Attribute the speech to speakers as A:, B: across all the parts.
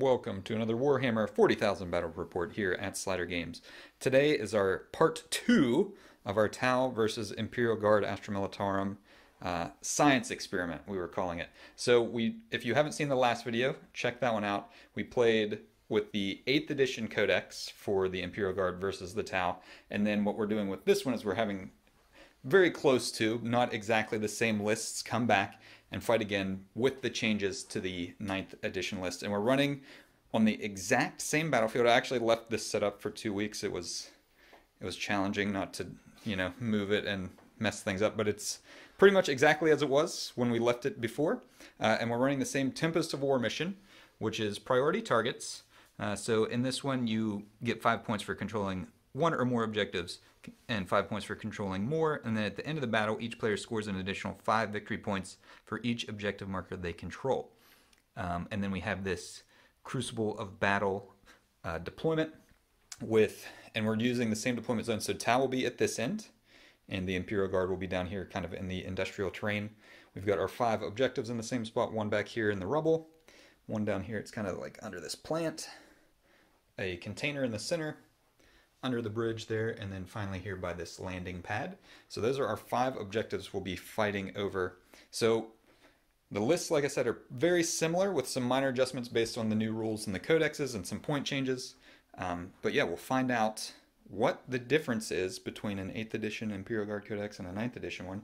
A: Welcome to another Warhammer 40,000 Battle Report here at Slider Games. Today is our part 2 of our Tau versus Imperial Guard Astra Militarum science experiment, we were calling it. So if you haven't seen the last video, check that one out. We played with the 8th edition Codex for the Imperial Guard versus the Tau, and then what we're doing with this one is we're having very close to, not exactly the same lists, come back and fight again with the changes to the 9th edition list. And we're running on the exact same battlefield. I actually left this set up for 2 weeks. It was challenging not to, move it and mess things up, but it's pretty much exactly as it was when we left it before. And we're running the same Tempest of War mission, which is priority targets. So in this one, you get 5 points for controlling one or more objectives and 5 points for controlling more, and then at the end of the battle each player scores an additional 5 victory points for each objective marker they control. And then we have this Crucible of Battle deployment and we're using the same deployment zone, so Tau will be at this end and the Imperial Guard will be down here kind of in the industrial terrain. We've got our 5 objectives in the same spot, one back here in the rubble, one down here, it's kind of like under this plant, a container in the center, under the bridge there, and then finally here by this landing pad. So those are our 5 objectives we'll be fighting over. So the lists, like I said, are very similar with some minor adjustments based on the new rules in the codexes and some point changes. But yeah, we'll find out what the difference is between an 8th edition Imperial Guard Codex and a 9th edition one.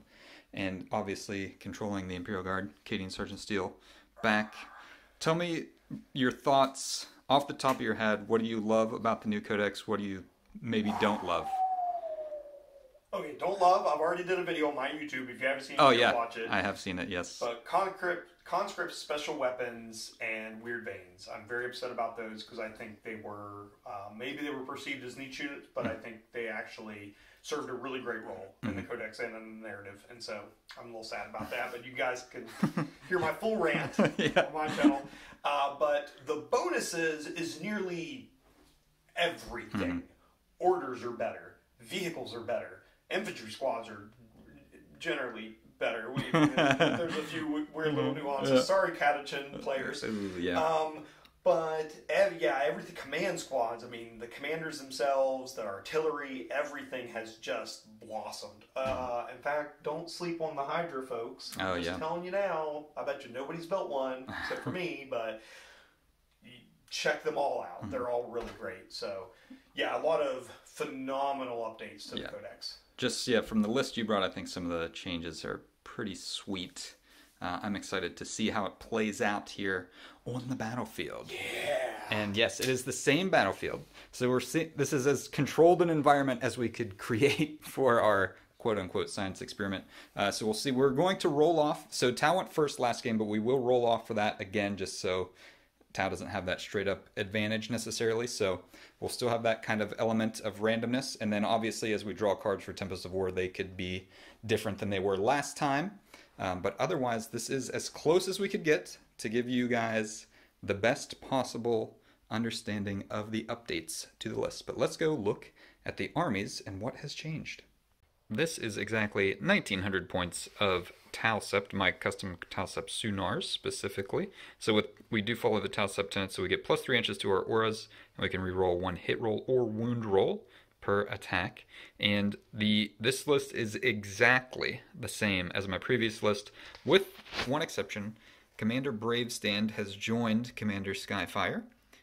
A: And obviously controlling the Imperial Guard, Katie and Sergeant Steele back. Tell me your thoughts off the top of your head. What do you love about the new codex? What do you maybe don't love?
B: Okay, don't love. I've already did a video on my YouTube. If you haven't seen it, watch it.
A: I have seen it, yes.
B: But conscripts, special weapons, and weird veins. I'm very upset about those because I think they were, maybe they were perceived as niche units, but I think they actually served a really great role in the codex and in the narrative. And so I'm a little sad about that, but you guys can hear my full rant on my channel. But the bonuses is nearly everything. Orders are better. Vehicles are better. Infantry squads are generally better. There's a few weird little nuances. Sorry, Catachin players. But everything. Command squads. I mean, the commanders themselves, the artillery, everything has just blossomed. In fact, don't sleep on the Hydra, folks. I'm just telling you now. I bet you nobody's built one except for me, but check them all out. They're all really great. So, yeah, a lot of phenomenal updates to the Codex.
A: Just, from the list you brought, I think some of the changes are pretty sweet. I'm excited to see how it plays out here on the battlefield.
B: Yeah.
A: And yes, it is the same battlefield. So this is as controlled an environment as we could create for our quote-unquote science experiment. So we'll see. We're going to roll off. So Tau went first last game, but we will roll off for that again just so Tau doesn't have that straight-up advantage necessarily, so we'll still have that kind of element of randomness, and then obviously as we draw cards for Tempest of War, they could be different than they were last time, but otherwise this is as close as we could get to give you guys the best possible understanding of the updates to the list. But let's go look at the armies and what has changed. This is exactly 1900 points of Tau Sept, my custom Tau Sept Sunars specifically. So we do follow the Tau Sept tenet, so we get plus 3 inches to our auras, and we can reroll 1 hit roll or wound roll per attack. And this list is exactly the same as my previous list, with one exception. Commander Bravestand has joined Commander Skyfire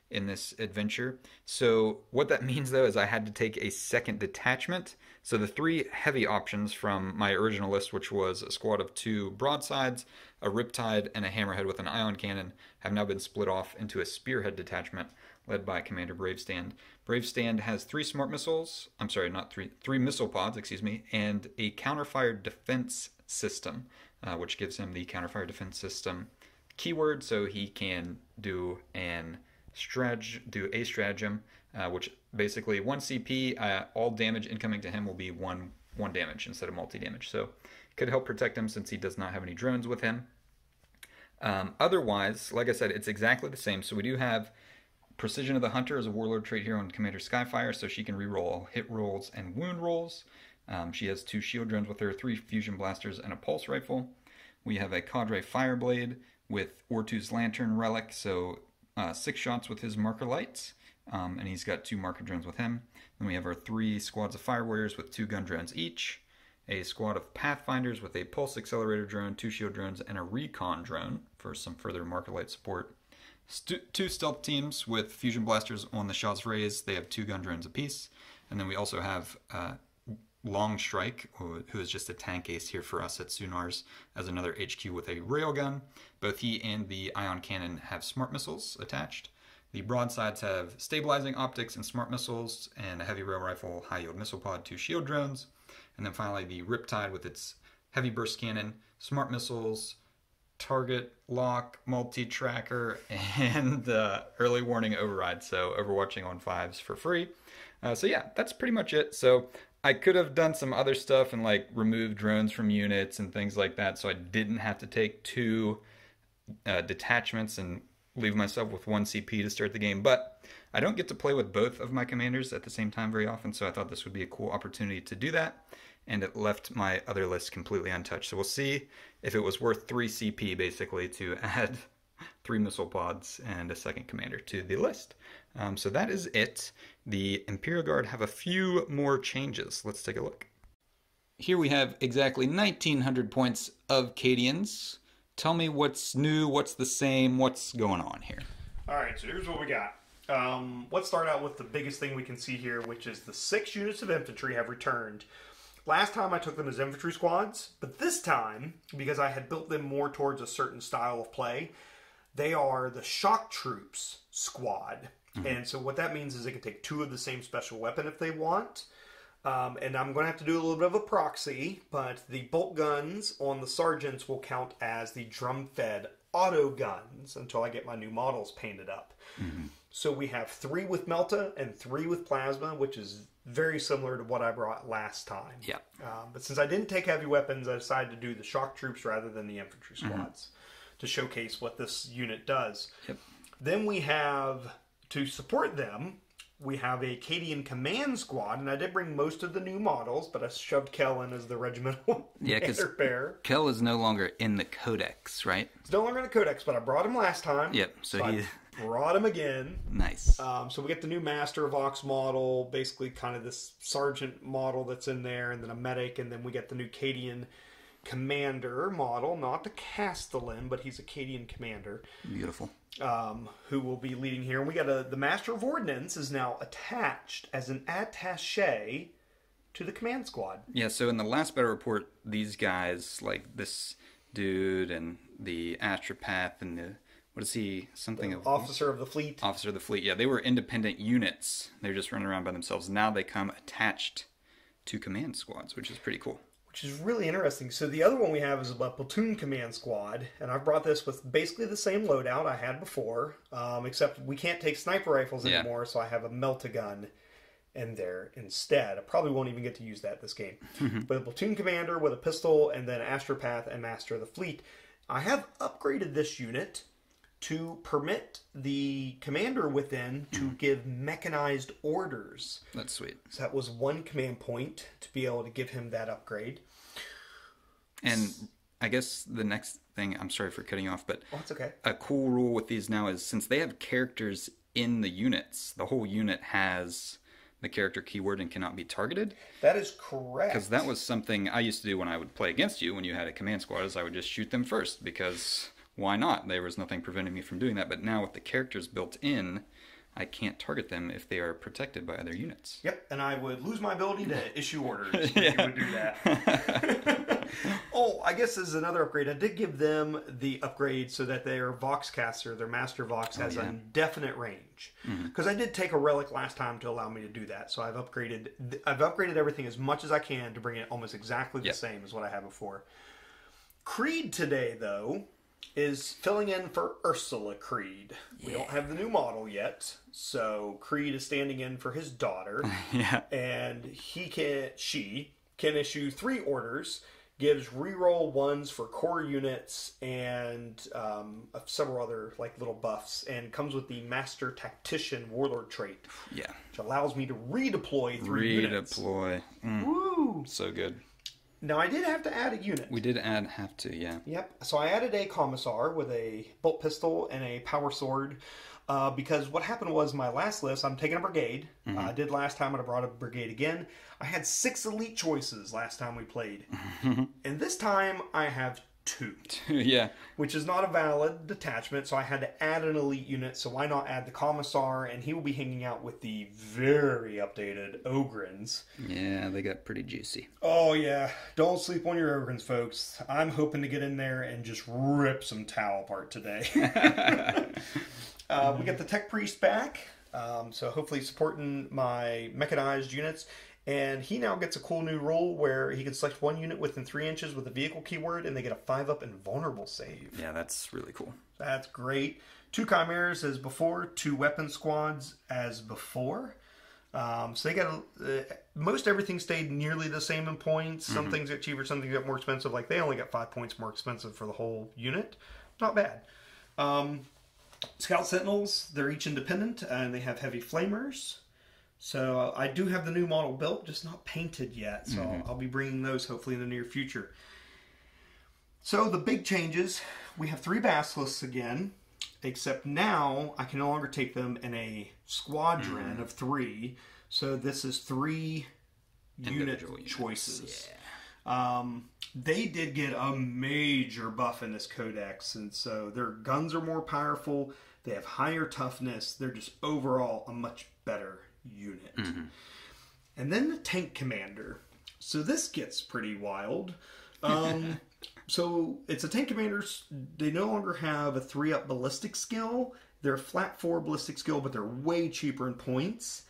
A: in this adventure. So what that means though is I had to take a second detachment. So the 3 heavy options from my original list, which was a squad of 2 broadsides, a riptide, and a hammerhead with an ion cannon, have now been split off into a spearhead detachment led by Commander Bravestand. Bravestand has 3 smart missiles, I'm sorry, not 3 missile pods, excuse me, and a counterfire defense system, which gives him the counterfire defense system keyword, so he can do a stratagem, which basically 1 CP, all damage incoming to him will be one damage instead of multi-damage. So could help protect him since he does not have any drones with him. Otherwise, like I said, it's exactly the same. So we do have Precision of the Hunter as a warlord trait here on Commander Skyfire, so she can reroll hit rolls and wound rolls. She has 2 shield drones with her, 3 fusion blasters, and a pulse rifle. We have a Cadre Fireblade with Ortu's Lantern Relic, so 6 shots with his marker lights, and he's got 2 marker drones with him. Then we have our 3 squads of fire warriors with 2 gun drones each, a squad of pathfinders with a pulse accelerator drone, 2 shield drones, and a recon drone for some further marker light support. 2 stealth teams with fusion blasters on the shots raised. They have 2 gun drones apiece. And then we also have Long Strike, who is just a tank ace here for us at Sunars, as another HQ with a railgun. Both he and the ion cannon have smart missiles attached. The broadsides have stabilizing optics and smart missiles, and a heavy rail rifle, high yield missile pod, 2 shield drones. And then finally the Riptide with its heavy burst cannon, smart missiles, target lock, multi-tracker, and early warning override. So overwatching on 5s for free. So yeah, that's pretty much it. So I could have done some other stuff and like remove drones from units and things like that, so I didn't have to take 2 detachments and leave myself with 1 CP to start the game. But I don't get to play with both of my commanders at the same time very often, so I thought this would be a cool opportunity to do that, and it left my other list completely untouched. So we'll see if it was worth 3 CP basically to add 3 missile pods and a second commander to the list. So that is it. The Imperial Guard have a few more changes. Let's take a look. Here we have exactly 1,900 points of Cadians. Tell me what's new, what's the same, what's going on here.
B: All right, so here's what we got. Let's start out with the biggest thing we can see here, which is the 6 units of infantry have returned. Last time I took them as infantry squads, but this time, because I had built them more towards a certain style of play, they are the shock troops squad. Mm-hmm. And so what that means is they can take 2 of the same special weapon if they want. And I'm going to have to do a little bit of a proxy, but the bolt guns on the sergeants will count as the drum-fed auto guns until I get my new models painted up. Mm-hmm. So we have 3 with Melta and 3 with Plasma, which is very similar to what I brought last time.
A: Yeah.
B: But since I didn't take heavy weapons, I decided to do the shock troops rather than the infantry squads to showcase what this unit does.
A: Yep.
B: Then we have, to support them, we have a Cadian command squad, and I did bring most of the new models, but I shoved Kel in as the regimental commander bearer.
A: Kel is no longer in the Codex, right?
B: He's no longer in the Codex, but I brought him last time.
A: Yep, so he...
B: I brought him again.
A: Nice.
B: So we get the new Master Vox model, basically kind of this sergeant model that's in there, and then a medic, and then we get the new Cadian commander model, not the Castellan, but he's a Cadian commander.
A: Beautiful.
B: Who will be leading here. And we got the Master of Ordnance is now attached as an attaché to the command squad.
A: Yeah, so in the last battle report, these guys, like this dude and the astropath and the, what is he, something of...
B: Officer of the Fleet.
A: Officer of the Fleet, yeah, they were independent units. They're just running around by themselves. Now they come attached to command squads, which is pretty cool.
B: Which is really interesting. So the other one we have is a platoon command squad, and I've brought this with basically the same loadout I had before, except we can't take sniper rifles anymore, so I have a Melta-gun in there instead. I probably won't even get to use that this game. But a platoon commander with a pistol, and then Astropath and Master of the Fleet. I have upgraded this unit to permit the commander within to give mechanized orders.
A: That's sweet.
B: So that was 1 command point to be able to give him that upgrade.
A: And I guess the next thing, I'm sorry for cutting you off, but
B: that's okay.
A: A cool rule with these now is since they have characters in the units, the whole unit has the character keyword and cannot be targeted.
B: That is correct.
A: Because that was something I used to do when I would play against you when you had a command squad, is I would just shoot them first because... why not? There was nothing preventing me from doing that. But now with the characters built in, I can't target them if they are protected by other units.
B: Yep, and I would lose my ability to issue orders if you would do that. Oh, I guess as another upgrade, I did give them the upgrade so that their Voxcaster, their Master Vox, has indefinite range. Because I did take a relic last time to allow me to do that. So I've upgraded everything as much as I can to bring it almost exactly the same as what I had before. Creed today, though, is filling in for Ursula Creed. We don't have the new model yet, so Creed is standing in for his daughter. And she can issue 3 orders, gives reroll 1s for core units, and several other like little buffs, and comes with the Master Tactician Warlord trait. Which allows me to redeploy 3 units. Woo!
A: So good.
B: Now, I did have to add a unit.
A: We did have to, yeah.
B: Yep. So I added a Commissar with a bolt pistol and a power sword. Because what happened was my last list, I'm taking a brigade. I did last time, and I brought a brigade again. I had 6 elite choices last time we played. And this time, I have 2.
A: Yeah.
B: Which is not a valid detachment, so I had to add an elite unit. So why not add the Commissar, and he will be hanging out with the very updated Ogrins.
A: Yeah, they got pretty juicy.
B: Oh, yeah. Don't sleep on your Ogrins, folks. I'm hoping to get in there and just rip some Tau apart today. We got the Tech Priest back, so hopefully supporting my mechanized units. And he now gets a cool new rule where he can select 1 unit within 3 inches with a vehicle keyword, and they get a 5-up invulnerable save.
A: Yeah, that's really cool.
B: That's great. 2 Chimeras as before, 2 weapon squads as before. So they got most everything stayed nearly the same in points. Some things got cheaper, some things got more expensive. Like they only got 5 points more expensive for the whole unit. Not bad. Scout Sentinels, they're each independent, and they have heavy flamers. So I do have the new model built, just not painted yet. So I'll be bringing those hopefully in the near future. So the big changes, we have 3 Basilisks again, except now I can no longer take them in a squadron of 3. So this is 3 unit choices. Yeah. They did get a major buff in this Codex, and so their guns are more powerful. They have higher toughness. They're just overall a much better unit. And then the Tank Commander. So this gets pretty wild. So it's a Tank Commander. They no longer have a 3-up ballistic skill. They're a flat 4 ballistic skill, but they're way cheaper in points.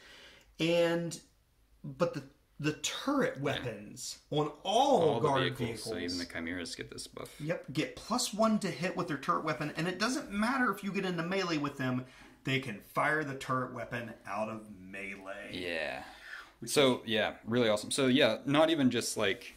B: But the turret weapons on all guard vehicles.
A: So even the Chimeras get this buff.
B: Yep, get +1 to hit with their turret weapon, and it doesn't matter if you get into melee with them. They can fire the turret weapon out of melee.
A: Yeah. So, yeah, really awesome. So, yeah, not even just like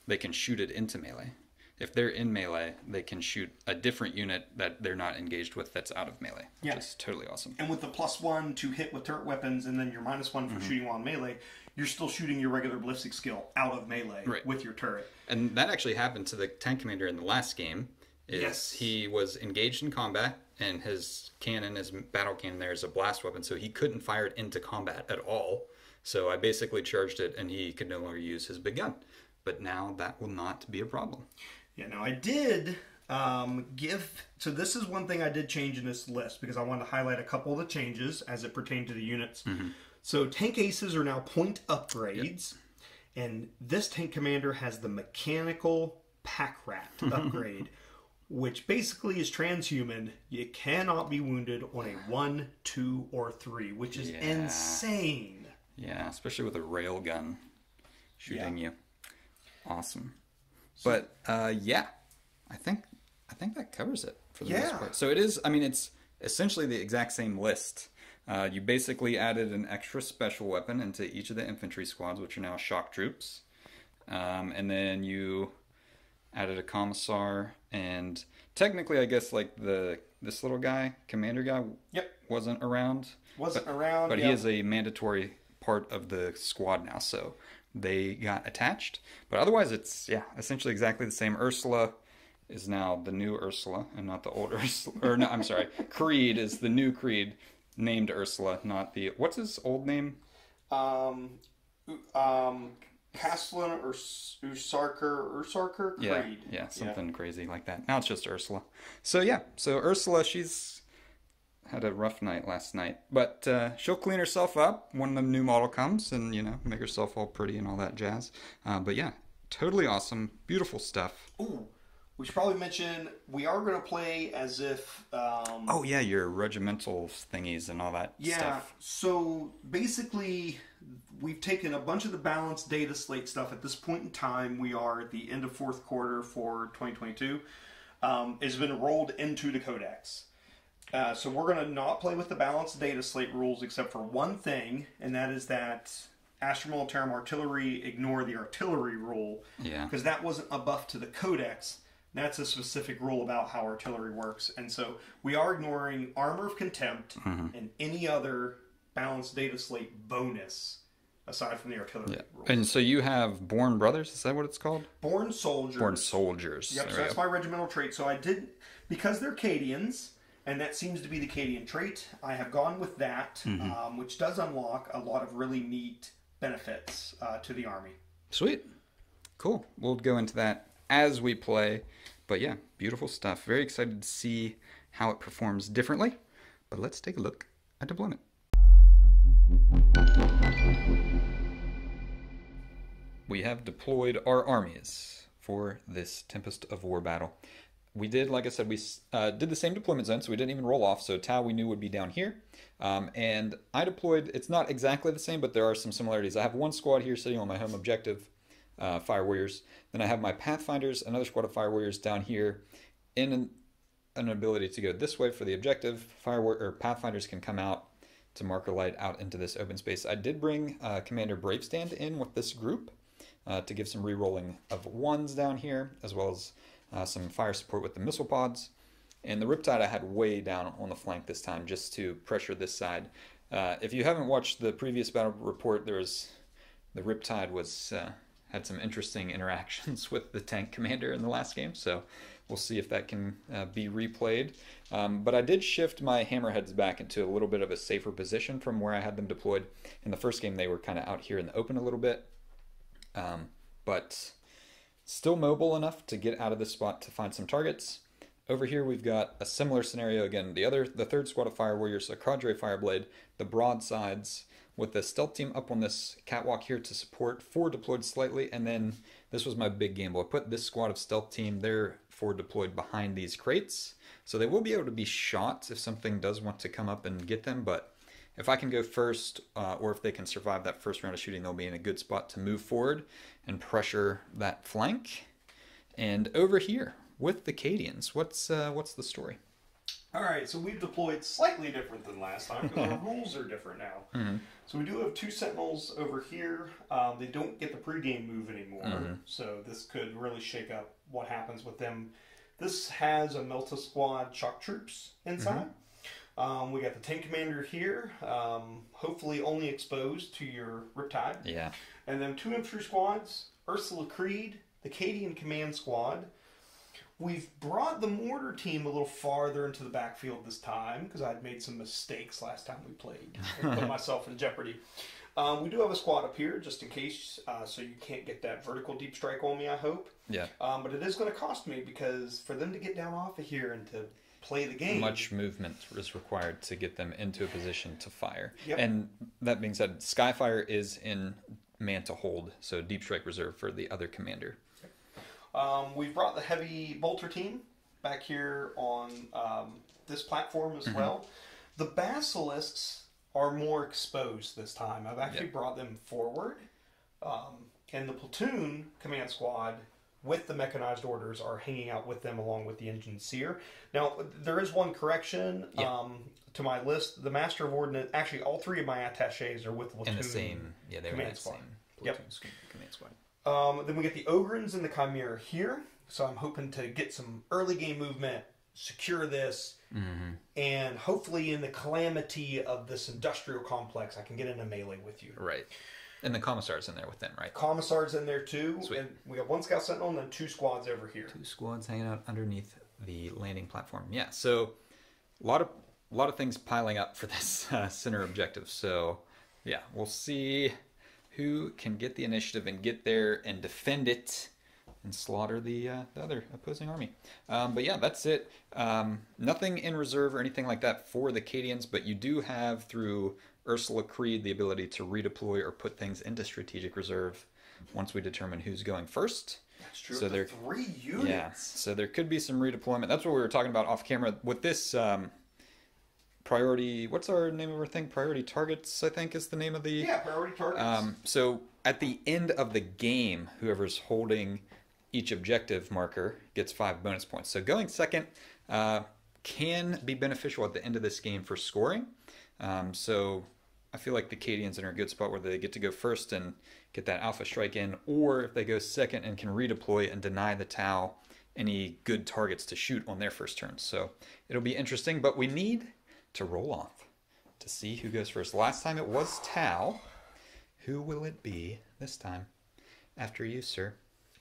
A: they can shoot it into melee. If they're in melee, they can shoot a different unit that they're not engaged with that's out of melee.
B: Yeah.
A: Which is totally awesome.
B: And with the +1 to hit with turret weapons and then your -1 for shooting while in melee, you're still shooting your regular ballistic skill out of melee with your turret.
A: And that actually happened to the Tank Commander in the last game. He was engaged in combat, and his cannon, his battle cannon there is a blast weapon, so he couldn't fire it into combat at all. So I basically charged it, and he could no longer use his big gun. But now that will not be a problem.
B: Yeah, now I did so this is one thing I did change in this list, because I wanted to highlight a couple of the changes as it pertained to the units. So Tank Aces are now point upgrades, and this Tank Commander has the Mechanical Pack Rat upgrade, which basically is transhuman. You cannot be wounded on a 1, 2, or 3, which is insane.
A: Yeah, especially with a rail gun shooting you. Awesome. But yeah, I think that covers it for the most part. So it is. I mean, it's essentially the exact same list. You basically added an extra special weapon into each of the infantry squads, which are now shock troops, and then you added a commissar, and technically, I guess like this little guy, commander guy, wasn't around. But he is a mandatory part of the squad now, so they got attached. But otherwise, it's essentially exactly the same. Ursula is now the new Ursula, and not the old Ursula. Or no, I'm sorry, Creed is the new Creed, named Ursula, not the what's his old name?
B: Castellan or Ursarker Creed.
A: Yeah, something crazy like that. Now it's just Ursula. So Ursula, she's had a rough night last night, but she'll clean herself up when the new model comes, and make herself all pretty and all that jazz. But yeah, totally awesome, beautiful stuff.
B: Ooh, we should probably mention we are going to play as if.
A: Your regimental thingies and all that stuff.
B: Yeah, so basically, we've taken a bunch of the balanced data slate stuff. At this point in time, we are at the end of 4th quarter for 2022. It's been rolled into the Codex. So we're going to not play with the balanced data slate rules except for one thing, and that is that Astra Militarum artillery ignore the artillery rule.
A: Yeah.
B: Because that wasn't a buff to the Codex. That's a specific rule about how artillery works. And so we are ignoring Armor of Contempt and any other balanced data slate bonus aside from the artillery rule.
A: And so you have Born Brothers, is that what it's called?
B: Born Soldiers.
A: Born Soldiers.
B: Yep, so that's my regimental trait. So I did, because they're Cadians, And that seems to be the Cadian trait. I have gone with that, which does unlock a lot of really neat benefits to the army.
A: Sweet. Cool. We'll go into that as we play. But yeah, beautiful stuff. Very excited to see how it performs differently. But let's take a look at deployment. We have deployed our armies for this Tempest of War battle. We did, like I said, we did the same deployment zone, so we didn't even roll off. So Tau we knew would be down here. And I deployed, it's not exactly the same, but there are some similarities. I have one squad here sitting on my home objective, Fire Warriors. Then I have my Pathfinders, another squad of Fire Warriors down here in an ability to go this way for the objective. Pathfinders can come out to marker light out into this open space. I did bring Commander Bravestand in with this group to give some re-rolling of ones down here, as well as some fire support with the missile pods. And the Riptide I had way down on the flank this time just to pressure this side. If you haven't watched the previous battle report, the Riptide had some interesting interactions with the tank commander in the last game, so we'll see if that can be replayed. But I did shift my Hammerheads back into a little bit of a safer position from where I had them deployed. In the first game, they were kind of out here in the open a little bit, but still mobile enough to get out of this spot to find some targets. Over here we've got a similar scenario again. The third squad of Fire Warriors, a Cadre Fireblade, the broadsides, with the stealth team up on this catwalk here to support, 4 deployed slightly, and then this was my big gamble. I put this squad of stealth team, they're 4 deployed behind these crates, so they will be able to be shot if something does want to come up and get them, but if I can go first, or if they can survive that first round of shooting, they'll be in a good spot to move forward and pressure that flank. And over here with the Cadians, what's the story?
B: All right, so we've deployed slightly different than last time because our rules are different now. So we do have 2 Sentinels over here. They don't get the pregame move anymore, so this could really shake up what happens with them. This has a Melta Squad shock troops inside. We got the tank commander here, hopefully only exposed to your Riptide.
A: Yeah.
B: And then 2 infantry squads, Ursula Creed, the Cadian command squad. We've brought the mortar team a little farther into the backfield this time because I'd made some mistakes last time we played. I put myself in jeopardy. We do have a squad up here just in case, so you can't get that vertical deep strike on me, I hope.
A: Yeah.
B: But it is going to cost me because for them to get down off of here and to play the game,
A: much movement is required to get them into a position to fire.
B: Yep.
A: And that being said, Skyfire is in man to hold, so deep strike reserve for the other commander.
B: We've brought the heavy bolter team back here on this platform as well. The basilisks are more exposed this time. I've actually brought them forward, and the platoon command squad with the mechanized orders are hanging out with them along with the engine seer. Now, there is one correction to my list. The Master of Ordnance, actually all 3 of my attaches are with the platoon
A: in the same, they were in the same platoon command squad.
B: Then we get the Ogrins and the Chimera here. So I'm hoping to get some early game movement, secure this, and hopefully in the calamity of this industrial complex, I can get into melee with you.
A: Right. And the Commissar's in there with them, right?
B: Commissar's in there too.
A: Sweet.
B: And we got 1 Scout Sentinel and then 2 squads over here.
A: 2 squads hanging out underneath the landing platform. Yeah, so a lot of things piling up for this center objective. So yeah, we'll see who can get the initiative and get there and defend it and slaughter the other opposing army. But yeah, that's it. Nothing in reserve or anything like that for the Cadians, but you do have, through Ursula Creed, the ability to redeploy or put things into strategic reserve once we determine who's going first.
B: That's true.
A: So there,
B: 3 units.
A: Yeah, so there could be some redeployment. That's what we were talking about off camera. With this priority, what's our name of our thing? Priority targets, I think, is the name of the...
B: Yeah, priority targets.
A: So at the end of the game, whoever's holding each objective marker gets 5 bonus points. So going second can be beneficial at the end of this game for scoring. So I feel like the Cadians are in a good spot where they get to go first and get that alpha strike in, or if they go second and can redeploy and deny the Tau any good targets to shoot on their first turn. So it'll be interesting, but we need to roll off to see who goes first. Last time it was Tau. Who will it be this time? After you, sir.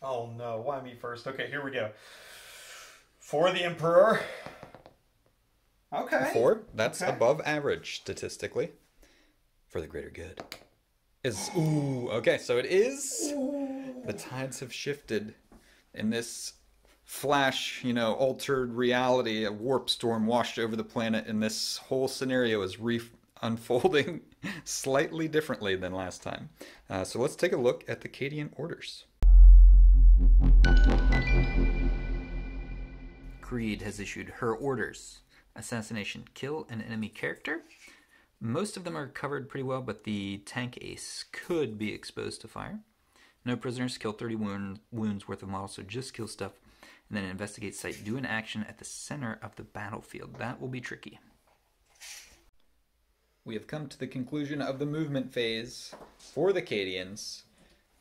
B: Oh no, why me first? Okay, here we go. For the Emperor, Okay.
A: 4. That's
B: Okay.
A: above average statistically. For the greater good. Ooh, okay, so it is.
B: Ooh.
A: The tides have shifted in this flash, altered reality. A warp storm washed over the planet, and this whole scenario is unfolding slightly differently than last time. So let's take a look at the Cadian orders. Creed has issued her orders. Assassination, kill an enemy character. Most of them are covered pretty well, but the tank ace could be exposed to fire. No prisoners, kill 30 wounds worth of models, so just kill stuff. And then investigate site. Do an action at the center of the battlefield. That will be tricky. We have come to the conclusion of the movement phase for the Cadians.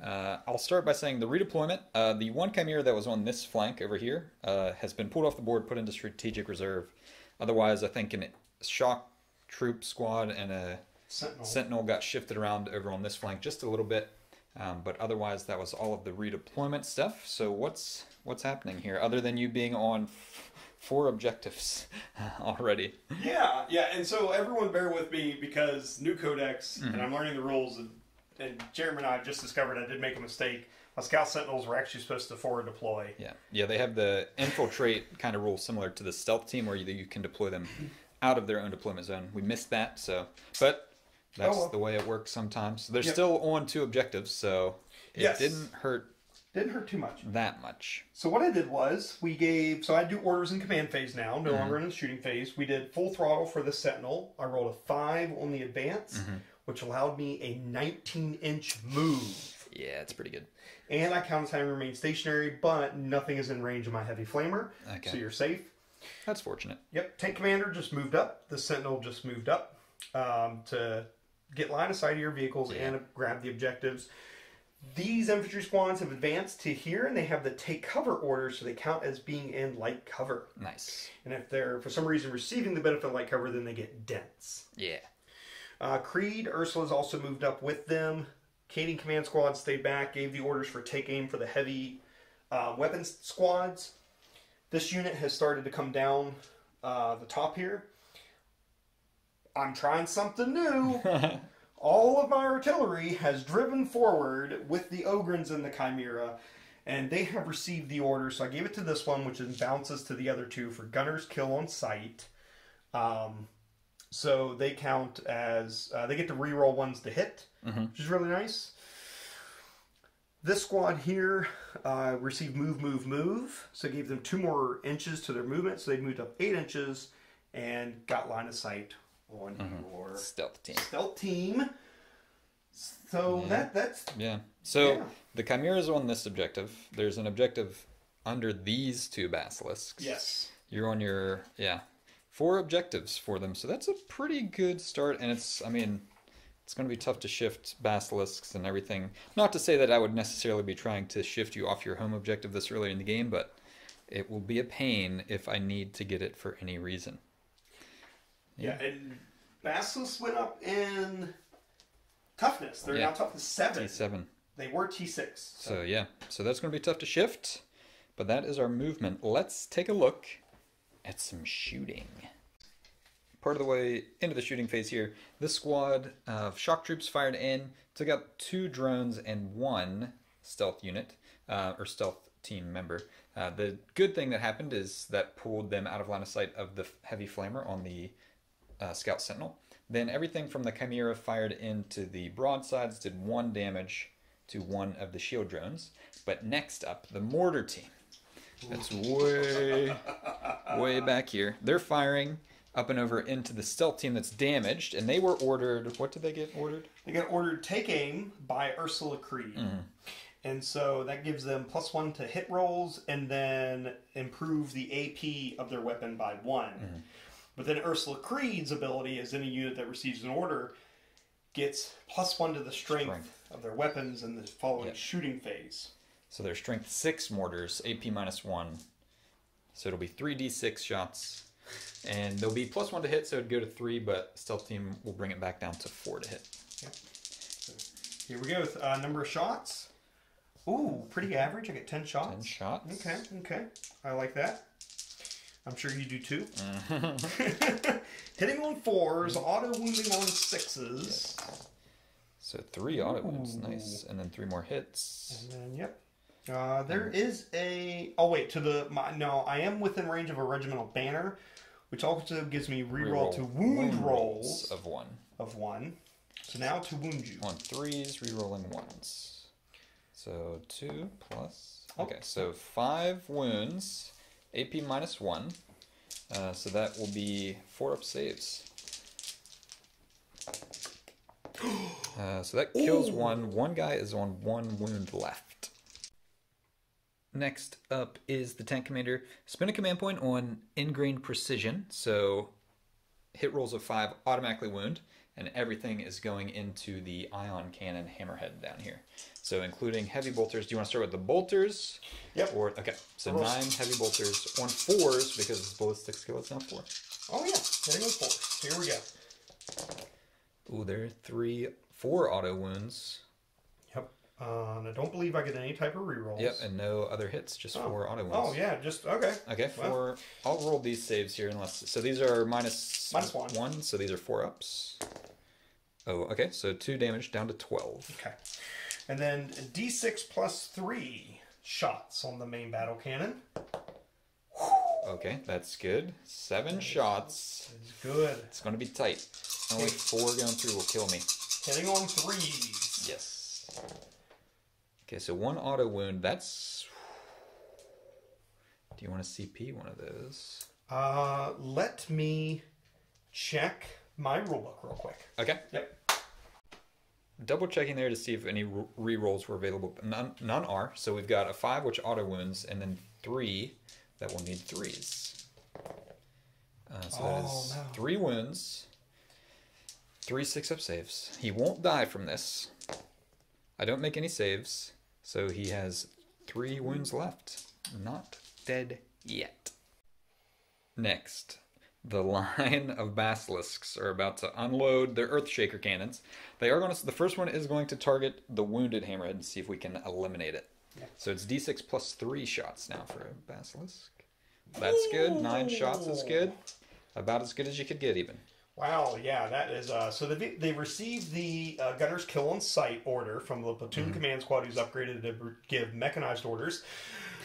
A: I'll start by saying the redeployment. The one Chimera that was on this flank over here has been pulled off the board, put into strategic reserve. Otherwise, I think a shock troop squad and a Sentinel got shifted around over on this flank just a little bit. But otherwise, that was all of the redeployment stuff. So what's happening here, other than you being on 4 objectives already?
B: Yeah, and so everyone bear with me because new Codex, and I'm learning the rules, and Jeremy and I have just discovered I did make a mistake. My Scout Sentinels were actually supposed to forward deploy.
A: Yeah, they have the infiltrate kind of rule similar to the stealth team where you can deploy them out of their own deployment zone. We missed that, but that's the way it works sometimes. They're still on 2 objectives, so it didn't hurt.
B: Didn't hurt too much.
A: That much.
B: So what I did was I do orders in command phase now, no longer in the shooting phase. We did full throttle for the Sentinel. I rolled a 5 on the advance, which allowed me a 19-inch move.
A: Yeah, it's pretty good.
B: And I counted time to remain stationary, but nothing is in range of my heavy flamer, so you're safe.
A: That's fortunate.
B: Yep, tank commander just moved up. The Sentinel just moved up to get line of sight of your vehicles and grab the objectives. These infantry squads have advanced to here, and they have the take cover order, so they count as being in light cover.
A: Nice.
B: And if they're, for some reason, receiving the benefit of light cover, then they get dense.
A: Yeah.
B: Creed, Ursula's also moved up with them. Cadian command squad stayed back, gave the orders for take aim for the heavy weapons squads. This unit has started to come down the top here. I'm trying something new. All of my artillery has driven forward with the Ogrins and the Chimera, and they have received the order. So I gave it to this one, which then bounces to the other 2 for gunner's kill on sight. So they count as, they get to reroll ones to hit, which is really nice. This squad here received move. So it gave them 2 more inches to their movement. So they moved up 8 inches and got line of sight on your
A: stealth
B: team. So that's
A: the Chimera's on this objective. There's an objective under these 2 basilisks.
B: Yes.
A: You're on your 4 objectives for them. So that's a pretty good start, and it's going to be tough to shift basilisks and everything. Not to say that I would necessarily be trying to shift you off your home objective this early in the game, but it will be a pain if I need to get it for any reason.
B: Yeah, and Basilisks went up in toughness. They're now toughness 7.
A: T7.
B: They were T6.
A: So that's going to be tough to shift, but that is our movement. Let's take a look at some shooting. Part of the way into the shooting phase here, this squad of shock troops fired in, took out 2 drones and 1 stealth unit, or stealth team member. The good thing that happened is that pulled them out of line of sight of the heavy flamer on the Scout Sentinel. Then everything from the Chimera fired into the broadsides did 1 damage to 1 of the shield drones. But next up, the mortar team. That's way back here. They're firing up and over into the stealth team that's damaged, and they were ordered... What did they get ordered?
B: They got ordered take aim by Ursula Creed. And so that gives them +1 to hit rolls, and then improve the AP of their weapon by 1. But then Ursula Creed's ability, as any unit that receives an order, gets +1 to the strength of their weapons in the following shooting phase.
A: So they're strength 6 mortars, AP -1. So it'll be 3d6 shots. And there'll be +1 to hit, so it'd go to 3, but stealth team will bring it back down to 4 to hit.
B: Yep. So here we go with number of shots. Ooh, pretty average. I get 10 shots.
A: 10 shots.
B: Okay. I like that. I'm sure you do too. Hitting on 4s, auto wounding on 6s.
A: Yes. So 3 auto wounds, nice, and then 3 more hits.
B: And then yep. There is a. Oh wait, no, I am within range of a regimental banner, which also gives me reroll to wound rolls
A: of 1.
B: Of 1. So now to wound you.
A: On 3s, rerolling 1s. So 2 plus. Okay, so 5 wounds, AP -1. So that will be 4 up saves. So that kills 1. 1 guy is on 1 wound left. Next up is the tank commander. Spend a command point on ingrained precision. So hit rolls of 5 automatically wound, and everything is going into the ion cannon hammerhead down here. So including heavy bolters. Do you want to start with the bolters?
B: Yep.
A: Or okay, so 9 heavy bolters on 4s because its ballistic skill is now 4.
B: Oh yeah, hitting on 4s. Here we go.
A: Ooh, there are 4 auto wounds.
B: Yep. And I don't believe I get any type of rerolls.
A: Yep, and no other hits, just 4 auto wounds.
B: Oh yeah, just okay.
A: Okay, well, I'll roll these saves here unless. So these are minus 1, so these are 4 ups. Oh, okay, so 2 damage down to 12.
B: Okay. And then D6 plus 3 shots on the main battle cannon.
A: Okay, that's good. 7 shots.
B: It's good.
A: It's going to be tight. Only 4 going through will kill me.
B: Hitting on 3s.
A: Yes. Okay, so 1 auto wound. That's. Do you want to CP one of those?
B: Let me check my rulebook real quick.
A: Okay.
B: Yep.
A: Double checking there to see if any rerolls were available. None are. So we've got a 5 which auto wounds, and then 3 that will need 3s. So that is 3 wounds, 3 6-up saves. He won't die from this. I don't make any saves, so he has 3 wounds left. Not dead yet. Next, the line of basilisks are about to unload their Earthshaker cannons. They are going to. The first one is going to target the wounded hammerhead and see if we can eliminate it. Yeah. So it's D6 plus 3 shots now for a basilisk. That's good. 9 shots is good. About as good as you could get, even.
B: Wow, yeah, that is. So they received the Gunner's Kill on Sight order from the platoon command squad who's upgraded to give mechanized orders.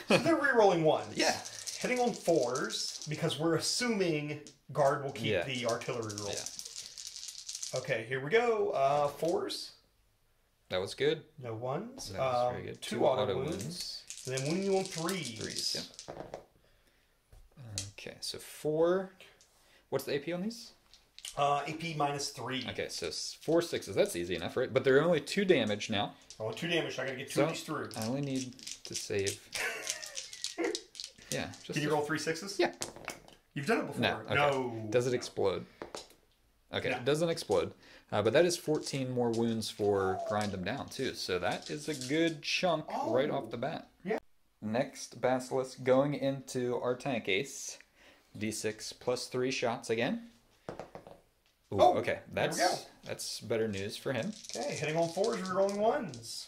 B: So they're rerolling 1s.
A: Yeah.
B: Hitting on 4s because we're assuming guard will keep the artillery roll.
A: Yeah.
B: Okay, here we go. 4s.
A: That was good.
B: No 1s.
A: That was very good.
B: 2 auto wounds. And then wounding you on 3s.
A: 3s, yeah. Okay, so 4. What's the AP on these?
B: AP minus 3.
A: Okay, so 4 6s. That's easy enough, right? But there are only 2 damage now.
B: Only 2 damage, so I gotta get 2 of these through.
A: I only need to save. Yeah.
B: Can you roll 3 6s?
A: Yeah.
B: You've done it before.
A: No. Okay.
B: No.
A: Does it explode? Okay,
B: No.
A: It doesn't explode. But that is 14 more wounds for grind them down, too. So that is a good chunk right off the bat.
B: Yeah.
A: Next Basilisk going into our tank ace. D6 plus 3 shots again. Ooh, okay. That's better news for him.
B: Okay, hitting on 4s, rerolling 1s.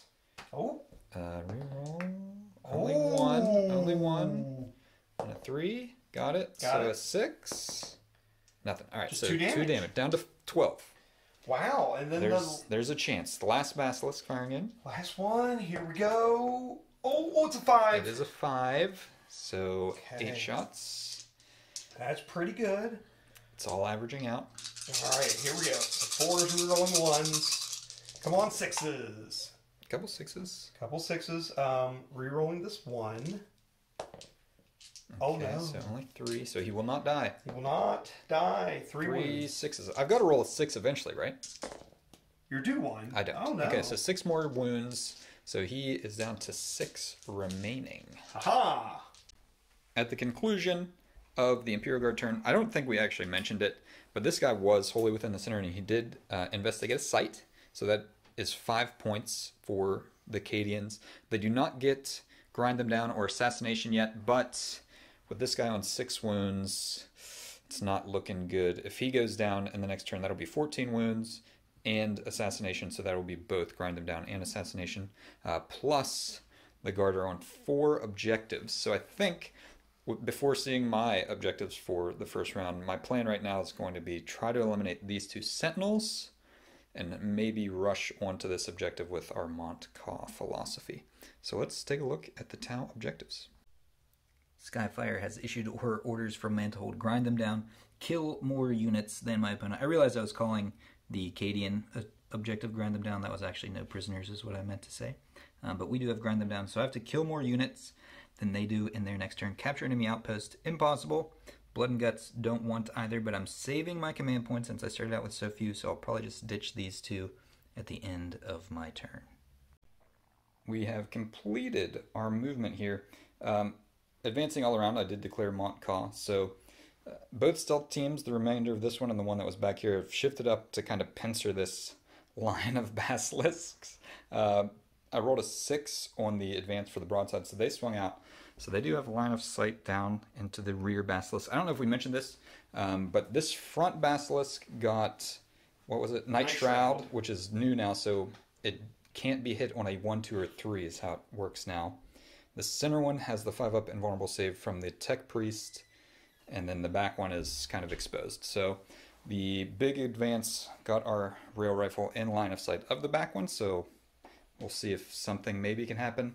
B: Oh.
A: Reroll. Only one. And a 3. Got it. A 6. Nothing. All right,
B: Just
A: so
B: 2 damage.
A: Down to 12.
B: Wow, and then
A: there's a chance. The last Basilisk firing in.
B: Last one. Here we go. Oh, it's a 5.
A: It is a 5. So 8 shots.
B: That's pretty good.
A: It's all averaging out.
B: All right, here we go. 4s, rerolling 1s. Come on, 6s.
A: Couple 6s.
B: Couple 6s. Rerolling this 1. Oh no.
A: So only 3. So he will not die.
B: He will not die. 3 wounds.
A: 6s. I've got to roll a 6 eventually, right?
B: You're due 1.
A: I don't.
B: Oh no.
A: Okay, so 6 more wounds. So he is down to 6 remaining.
B: Aha!
A: At the conclusion of the Imperial Guard turn, I don't think we actually mentioned it, but this guy was wholly within the center, and he did investigate a site. So that is 5 points for the Cadians. They do not get grind them down or assassination yet, but with this guy on 6 wounds, it's not looking good. If he goes down in the next turn, that'll be 14 wounds and assassination, so that will be both grind them down and assassination. Plus, the Guard are on 4 objectives. So I think before seeing my objectives for the first round, my plan right now is going to be try to eliminate these 2 sentinels and maybe rush onto this objective with our Montcalm philosophy. So let's take a look at the Tau objectives.
C: Skyfire has issued her orders from Mantihold, grind them down, kill more units than my opponent. I realized I was calling the Cadian objective grind them down. That was actually no prisoners is what I meant to say. But we do have grind them down, so I have to kill more units than they do in their next turn. Capture enemy outpost, impossible. Blood and Guts don't want either, but I'm saving my command points since I started out with so few, so I'll probably just ditch these 2 at the end of my turn.
A: We have completed our movement here. Advancing all around, I did declare Montcalm, so both stealth teams, the remainder of this one and the one that was back here, have shifted up to kind of pincer this line of basilisks. I rolled a 6 on the advance for the broadside, so they swung out. So they do have a line of sight down into the rear basilisk. I don't know if we mentioned this, but this front basilisk got, what was it, Night Shroud, which is new now, so it can't be hit on a 1, 2, or 3 is how it works now. The center one has the 5-up invulnerable save from the Tech Priest, and then the back one is kind of exposed. So the big advance got our rail rifle in line of sight of the back one, so we'll see if something maybe can happen.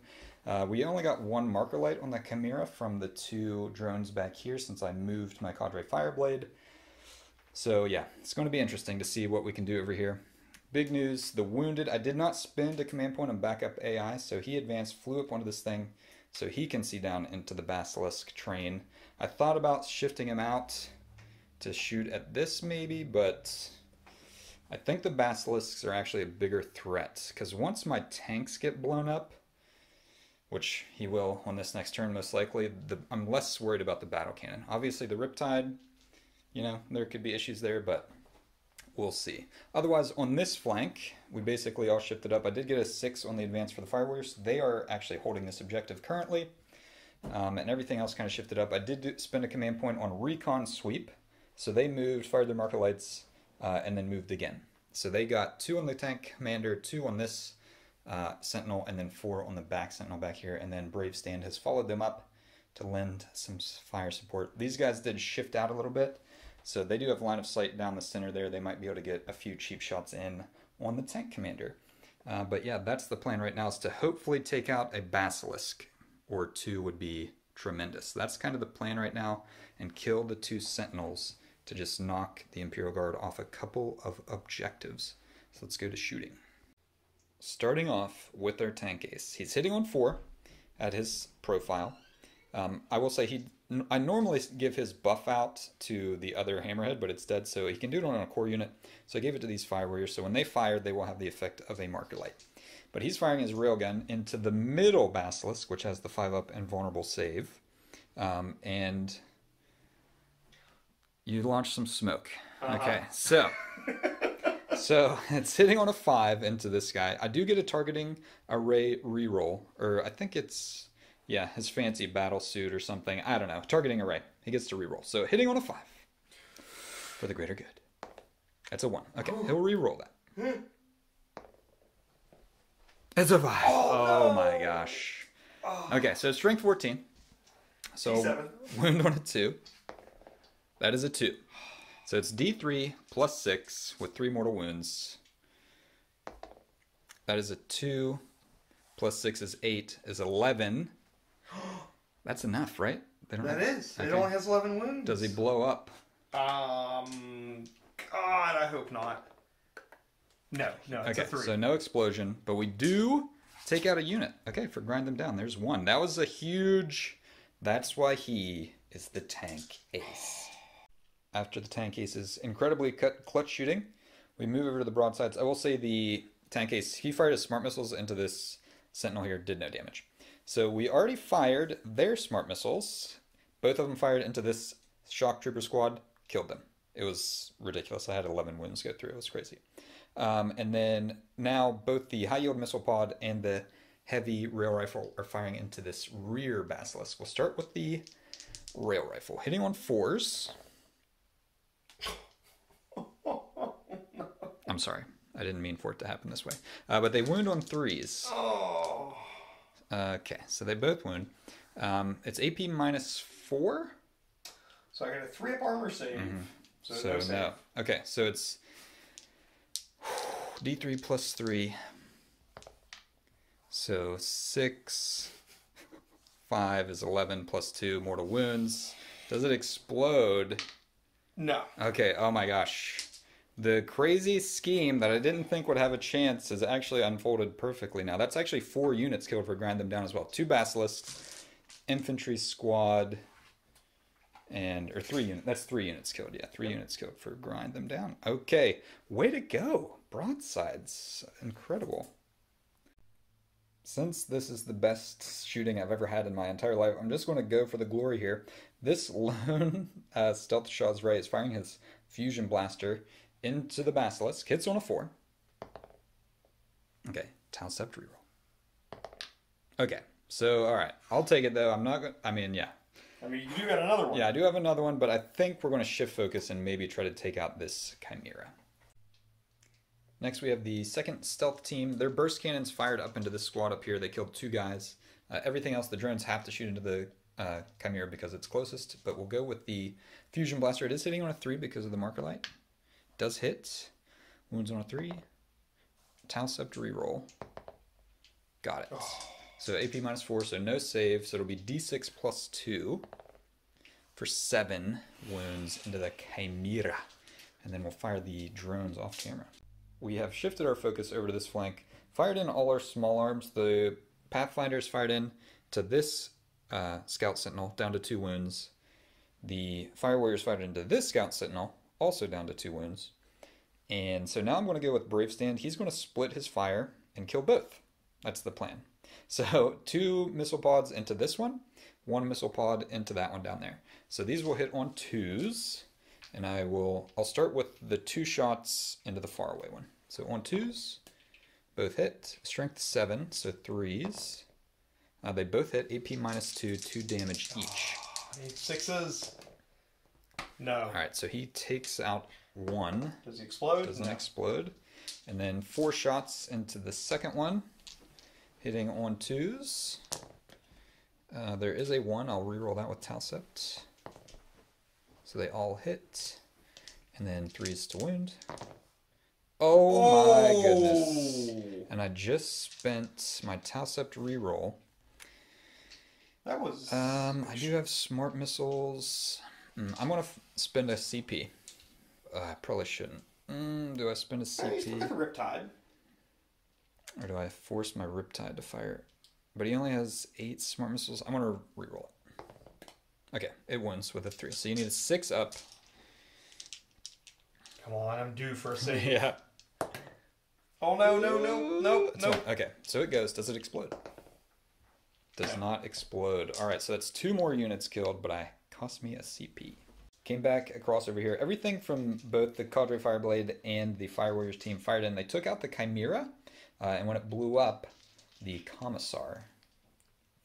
A: We only got 1 marker light on the Chimera from the 2 drones back here since I moved my Cadre Fireblade. So yeah, it's going to be interesting to see what we can do over here. Big news, the Wounded, I did not spend a command point on backup AI, so he advanced, flew up onto this thing, so he can see down into the Basilisk train. I thought about shifting him out to shoot at this maybe, but I think the Basilisks are actually a bigger threat, because once my tanks get blown up, which he will on this next turn most likely, I'm less worried about the battle cannon. Obviously the Riptide, you know, there could be issues there, but we'll see. Otherwise, on this flank, we basically all shifted up. I did get a 6 on the advance for the Fire Warriors. They are actually holding this objective currently, and everything else kind of shifted up. I did spend a command point on Recon Sweep, so they moved, fired their marker lights, and then moved again. So they got 2 on the tank commander, 2 on this Sentinel, and then 4 on the back Sentinel back here, and then Brave Stand has followed them up to lend some fire support. These guys did shift out a little bit, so they do have line of sight down the center there. They might be able to get a few cheap shots in on the tank commander. But yeah, that's the plan right now, is to hopefully take out a Basilisk, or 2 would be tremendous. That's kind of the plan right now, and kill the 2 Sentinels to just knock the Imperial Guard off a couple of objectives. So let's go to shooting. Starting off with our tank ace. He's hitting on 4 at his profile. I will say I normally give his buff out to the other Hammerhead, but it's dead, so he can do it on a core unit. So I gave it to these Fire Warriors, so when they fire, they will have the effect of a marker light. But he's firing his railgun into the middle Basilisk, which has the 5-up invulnerable save. And you launch some smoke. Okay, so it's hitting on a 5 into this guy. I do get a targeting array reroll, or I think it's, yeah, his fancy battle suit or something. I don't know. Targeting array. He gets to reroll. So hitting on a 5 for the greater good. That's a 1. Okay, he'll reroll that. It's a 5. Oh my gosh. Okay, so strength 14. So D7. Wound on a 2. That is a 2. So it's D3 plus 6 with 3 mortal wounds. That is a 2 plus 6 is 8 is 11. That's enough, right?
B: That is. It only has 11 wounds.
A: Does he blow up?
B: God, I hope not. No, it's a 3.
A: So no explosion, but we do take out a unit. Okay, for grind them down. There's 1. That was a huge... That's why he is the tank ace. After the tank ace's incredibly clutch shooting, we move over to the broadsides. I will say the tank ace, he fired his smart missiles into this sentinel here, did no damage. So we already fired their smart missiles. Both of them fired into this shock trooper squad, killed them. It was ridiculous. I had 11 wounds go through. It was crazy. And then now both the high yield missile pod and the heavy rail rifle are firing into this rear basilisk. We'll start with the rail rifle, hitting on 4s. I'm sorry, I didn't mean for it to happen this way. But they wound on 3s.
B: Oh.
A: Okay, so they both wound. It's AP -4.
B: So I got a 3-up armor save. So
A: So
B: no save.
A: no. Okay, so it's D3 plus 3. So 6, 5 is 11 plus 2 mortal wounds. Does it explode?
B: No.
A: Okay, oh my gosh. The crazy scheme that I didn't think would have a chance is actually unfolded perfectly now. That's actually 4 units killed for Grind Them Down as well. 2 Basilisks, infantry squad, or 3 units. That's 3 units killed, yeah. 3 units killed for Grind Them Down. Okay, way to go. Broadsides, incredible. Since this is the best shooting I've ever had in my entire life, I'm just going to go for the glory here. This lone Stealth Shaw's Ray is firing his Fusion Blaster into the Basilisk. Hits on a 4. Okay, Talcept reroll. Okay, so, alright. I'll take it, though. I'm not going to... I mean, yeah.
B: I mean, you do got another one.
A: Yeah, I do have another one, but I think we're going to shift focus and maybe try to take out this Chimera. Next, we have the second stealth team. Their burst cannons fired up into this squad up here. They killed 2 guys. Everything else, the drones have to shoot into the Chimera because it's closest, but we'll go with the Fusion Blaster. It is hitting on a 3 because of the marker light. Does hit. Wounds on a 3. Talcept reroll. Got it. Oh. So AP -4, so no save. So it'll be D6 plus 2 for 7 wounds into the Chimera. And then we'll fire the drones off camera. We have shifted our focus over to this flank, fired in all our small arms. The Pathfinders fired in to this Scout Sentinel, down to 2 wounds. The Fire Warriors fired into this Scout Sentinel, also down to 2 wounds. And so now I'm going to go with Brave Stand. He's going to split his fire and kill both. That's the plan. So 2 missile pods into this one, 1 missile pod into that one down there. So these will hit on 2s. And I'll start with the 2 shots into the faraway one. So on 2s, both hit. Strength 7, so 3s. They both hit. AP -2, 2 damage each.
B: I need 6s. No.
A: All right, so he takes out 1.
B: Does he explode?
A: Doesn't explode. And then 4 shots into the second one, hitting on 2s. There is a 1. I'll reroll that with Talcept. So they all hit, and then 3s to wound. Oh my goodness. And I just spent my Talcept reroll.
B: That was...
A: I do have smart missiles. I'm going to spend a CP. I probably shouldn't. Do I spend a CP?
B: He's like a Riptide.
A: Or do I force my Riptide to fire? But he only has 8 smart missiles. I'm going to reroll it. Okay, it wins with a 3. So you need a 6 up.
B: Come on, I'm due for a save.
A: Yeah.
B: Oh, no.
A: Okay, so it goes. Does it explode? Does not explode. All right, so that's 2 more units killed, but I cost me a CP. Came back across over here. Everything from both the Cadre Fireblade and the Fire Warriors team fired in. They took out the Chimera, and when it blew up, the Commissar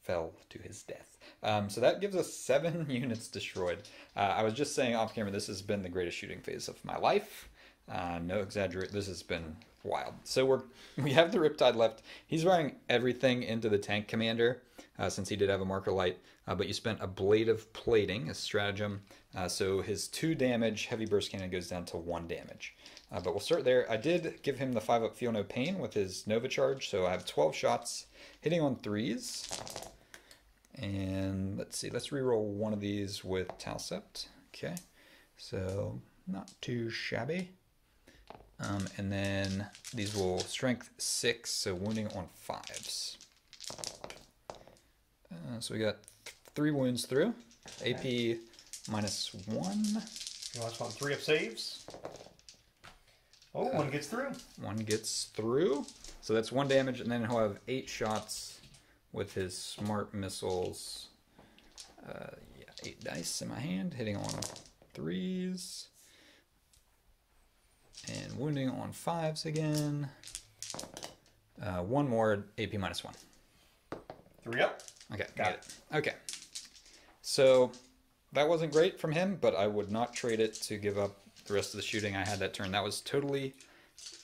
A: fell to his death. So that gives us 7 units destroyed. I was just saying off camera, this has been the greatest shooting phase of my life. No exaggerate. This has been wild. So we have the Riptide left. He's firing everything into the tank commander, since he did have a marker light. But you spent a Blade of Plating, a stratagem. So his 2 damage heavy burst cannon goes down to 1 damage. But we'll start there. I did give him the 5-up Feel No Pain with his Nova Charge. So I have 12 shots hitting on 3s. And let's see, let's reroll one of these with Talcept. Okay, so not too shabby. And then these will strength 6, so wounding on 5s. So we got 3 wounds through. AP -1.
B: You want 3-up saves? Oh, 1 gets through.
A: 1 gets through. So that's 1 damage, and then he'll have 8 shots with his smart missiles. 8 dice in my hand, hitting on 3s. And wounding on 5s again. 1 more, AP -1.
B: 3-up.
A: Okay, got it. Okay. So that wasn't great from him, but I would not trade it to give up the rest of the shooting I had that turn. That was totally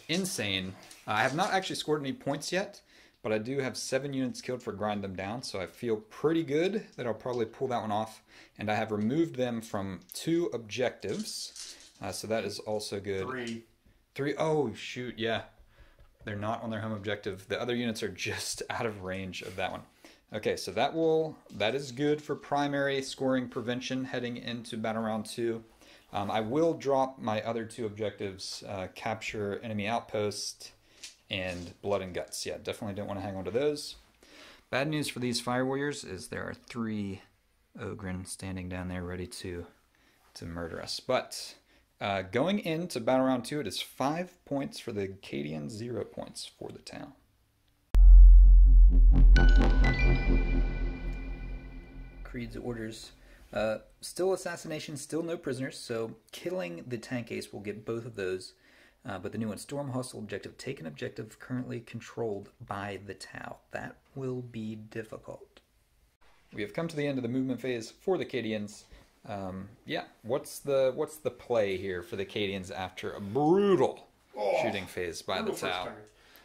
A: insane. I have not actually scored any points yet, but I do have 7 units killed for grind them down, so I feel pretty good that I'll probably pull that one off. And I have removed them from 2 objectives, so that is also good. 3. Oh, shoot, yeah. They're not on their home objective. The other units are just out of range of that one. Okay, so that is good for primary scoring prevention heading into Battle Round 2. I will drop my other 2 objectives, capture enemy outpost and blood and guts. Yeah, definitely don't want to hang on to those. Bad news for these fire warriors is there are 3 Ogren standing down there ready to murder us. But going into Battle Round 2, it is 5 points for the Cadians, 0 points for the town.
C: Creed's orders. Still assassination, still no prisoners, so killing the tank ace will get both of those. But the new one, storm hostile objective, take an objective currently controlled by the Tau. That will be difficult.
A: We have come to the end of the movement phase for the Cadians. Yeah, what's the play here for the Cadians after a brutal shooting phase by the Tau?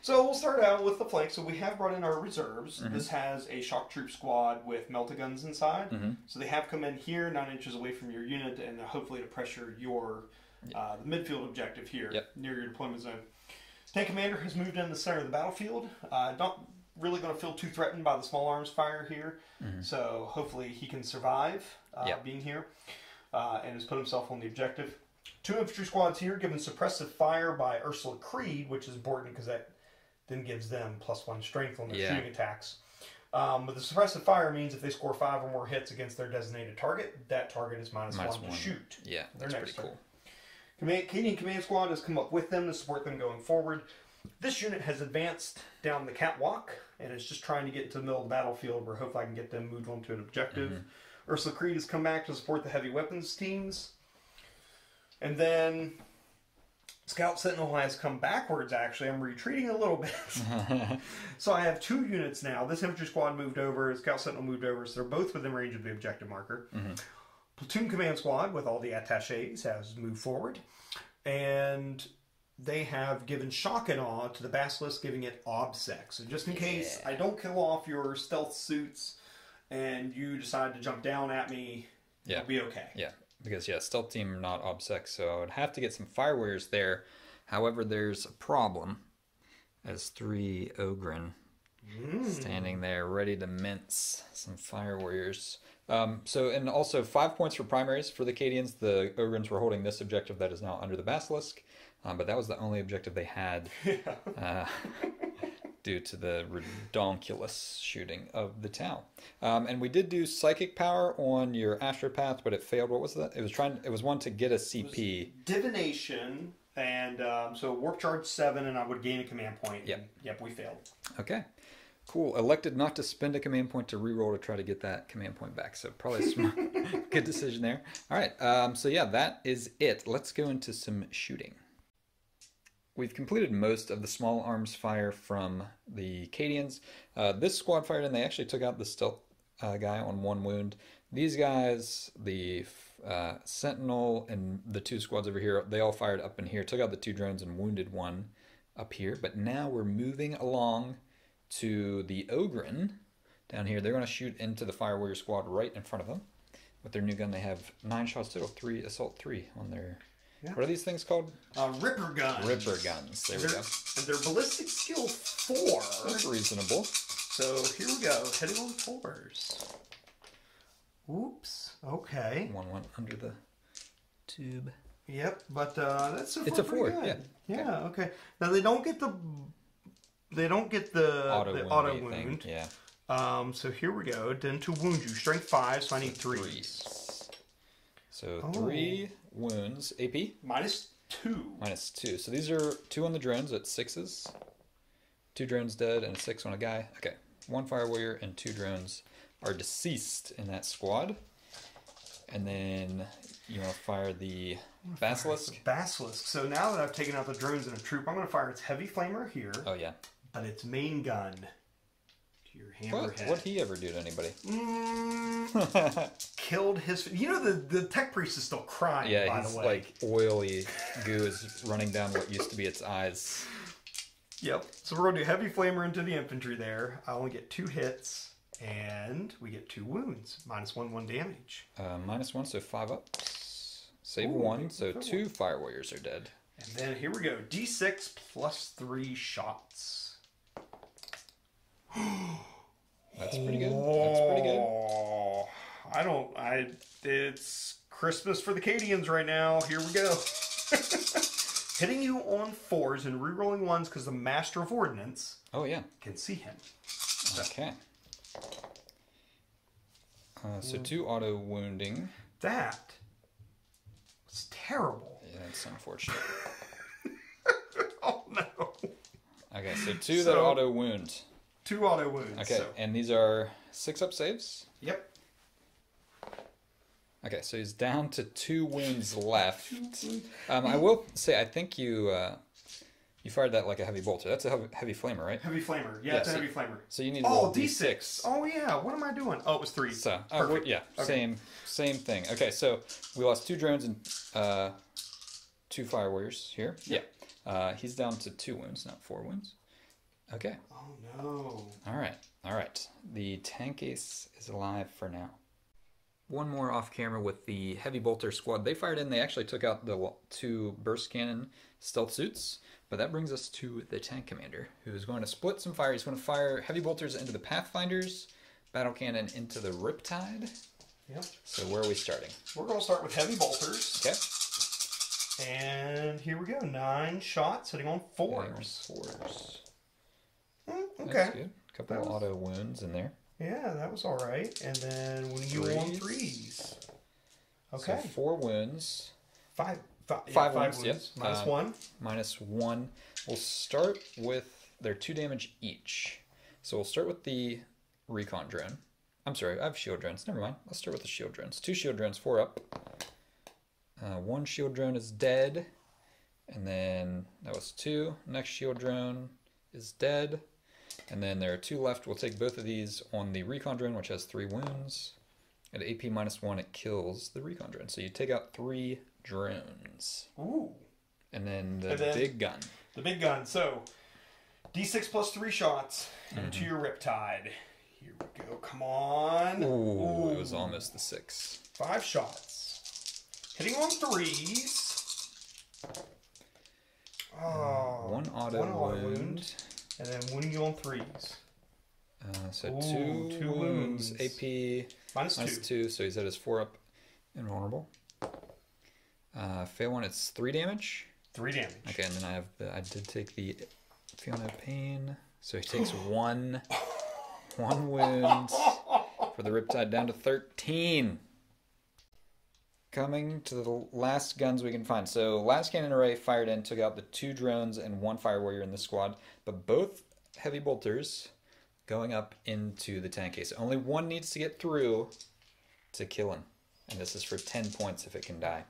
B: So we'll start out with the flank. So we have brought in our reserves. Mm-hmm. This has a shock troop squad with melta-guns inside. Mm-hmm. So they have come in here 9 inches away from your unit and hopefully to pressure your the midfield objective here near your deployment zone. Tank commander has moved in the center of the battlefield. Not really going to feel too threatened by the small arms fire here. Mm-hmm. So hopefully he can survive being here and has put himself on the objective. 2 infantry squads here given suppressive fire by Ursula Creed, which is important because that then gives them +1 strength on their shooting attacks. But the suppressive fire means if they score 5 or more hits against their designated target, that target is -1 to shoot.
A: Yeah, that's pretty cool.
B: Cadian Command Squad has come up with them to support them going forward. This unit has advanced down the catwalk and is just trying to get to the middle of the battlefield where hopefully I can get them moved on to an objective. Mm-hmm. Ursula Creed has come back to support the heavy weapons teams. And then Scout Sentinel has come backwards, actually. I'm retreating a little bit. So I have 2 units now. This infantry squad moved over, Scout Sentinel moved over, so they're both within range of the objective marker. Mm-hmm. Platoon Command Squad, with all the attaches, has moved forward. And they have given shock and awe to the Basilisk, giving it OBSEC. So just in case I don't kill off your stealth suits and you decide to jump down at me, it'll be okay.
A: Yeah. Because, stealth team, not OBSEC, so I would have to get some fire warriors there. However, there's a problem, as 3 Ogren standing there ready to mince some fire warriors. And also 5 points for primaries for the Cadians. The Ogrens were holding this objective that is now under the Basilisk, but that was the only objective they had due to the redonkulous shooting of the Tau. And we did do psychic power on your astropath, but it failed. What was that? It was one to get a CP.
B: Divination, and so warp charge 7, and I would gain a command point. Yep, we failed.
A: Okay, cool. Elected not to spend a command point to reroll to try to get that command point back. So probably smart. Good decision there. All right. So that is it. Let's go into some shooting. We've completed most of the small arms fire from the Cadians. This squad fired and they actually took out the stealth guy on 1 wound. These guys, the Sentinel and the 2 squads over here, they all fired up in here, took out the 2 drones and wounded 1 up here. But now we're moving along to the Ogren down here. They're going to shoot into the fire warrior squad right in front of them. With their new gun, they have 9 shots total, 3 assault 3 on their... Yeah. What are these things called?
B: Ripper guns.
A: Ripper guns. There we go.
B: And they're ballistic skill 4.
A: That's reasonable.
B: So here we go. Heading on 4s. Oops. Okay.
A: 1 went under the tube.
B: Yep, but that's so far
A: it's a 4.
B: Good. Yeah. Okay. Now they don't get the auto wound.
A: Yeah.
B: So here we go. Then to wound you, strength 5. So I need 3s.
A: So 3 wounds. AP?
B: -2.
A: -2. So these are 2 on the drones at 6s. 2 drones dead and 6 on a guy. Okay. 1 fire warrior and 2 drones are deceased in that squad. And then you want to fire the Basilisk?
B: Basilisk. So now that I've taken out the drones and a troop, I'm going to fire its heavy flamer here.
A: Oh, yeah.
B: But its main gun to your hammerhead.
A: What'd he ever do to anybody?
B: Killed his... the tech priest is still crying, by the way.
A: Like, oily goo is running down what used to be its eyes.
D: Yep. So we're going to do heavy flamer into the infantry there. I only get 2 hits, and we get 2 wounds. -1 damage.
A: -1, so 5 ups. Save
D: Ooh,
A: 1, so
D: good
A: 2 fire warriors are dead.
D: And then here we go. D6 plus 3 shots.
A: That's pretty good. That's pretty good.
D: It's Christmas for the Cadians right now. Here we go. Hitting you on 4s and rerolling 1s because the Master of Ordnance
A: Oh, yeah.
D: can see him.
A: Okay. So 2 auto wounding.
D: That was terrible.
A: Yeah, that's unfortunate.
D: Oh, no.
A: Okay, so 2 that auto wound.
D: 2 auto wounds.
A: Okay,
D: So.
A: and these are 6-up saves?
D: Yep.
A: Okay, so he's down to 2 wounds left. I will say, I think you fired that like a heavy bolter. That's a heavy flamer, right?
D: Heavy flamer. Yeah, it's a heavy flamer.
A: So you need to roll
D: D6. Oh, yeah. What am I doing? Oh, it was 3.
A: So,
D: Perfect.
A: yeah,
D: Okay.
A: same thing. Okay, so we lost 2 drones and 2 fire warriors here.
D: Yep.
A: Yeah. He's down to 2 wounds, not 4 wounds. Okay.
D: Oh, no.
A: All right. The tank ace is alive for now.
C: One more off camera with the heavy bolter squad. They fired in. They actually took out the 2 burst cannon stealth suits. But that brings us to the tank commander, who is going to split some fire. He's going to fire heavy bolters into the Pathfinders, battle cannon into the Riptide.
D: Yep.
A: So where are we starting?
D: We're going to start with heavy bolters.
A: Okay.
D: And here we go. 9 shots hitting on 4s.
A: 4s.
D: Okay.
A: That's good. A couple of auto wounds in there.
D: Yeah, that was all right. And then when you on 3s. Okay.
A: So 4 wounds.
D: 5
A: wounds, yep.
D: -1.
A: -1. We'll start with their 2 damage each. So we'll start with the recon drone. I'm sorry, I have shield drones. Never mind. Let's start with the shield drones. 2 shield drones, 4 up. 1 shield drone is dead. And then that was 2. Next shield drone is dead. And then there are 2 left. We'll take both of these on the recon drone, which has 3 wounds. At AP -1, it kills the recon drone. So you take out 3 drones.
D: Ooh.
A: And then the big gun.
D: The big gun. So, D6 plus 3 shots into your Riptide. Here we go. Come on.
A: Ooh, it was almost the 6.
D: 5 shots. Hitting on 3s. Oh,
A: 1 auto wound.
D: And then wounding you on 3s.
A: So
D: Ooh,
A: 2 wounds. AP
D: -2.
A: So he's at his 4 up invulnerable. Fail 1, it's 3 damage.
D: 3 damage.
A: Okay, and then I did take the feel no pain. So he takes one wound for the Riptide, down to 13. Coming to the last guns we can find. So last cannon array fired in, took out the 2 drones and 1 fire warrior in the squad, but both heavy bolters going up into the tank case. Only 1 needs to get through to kill him. And this is for 10 points if it can die.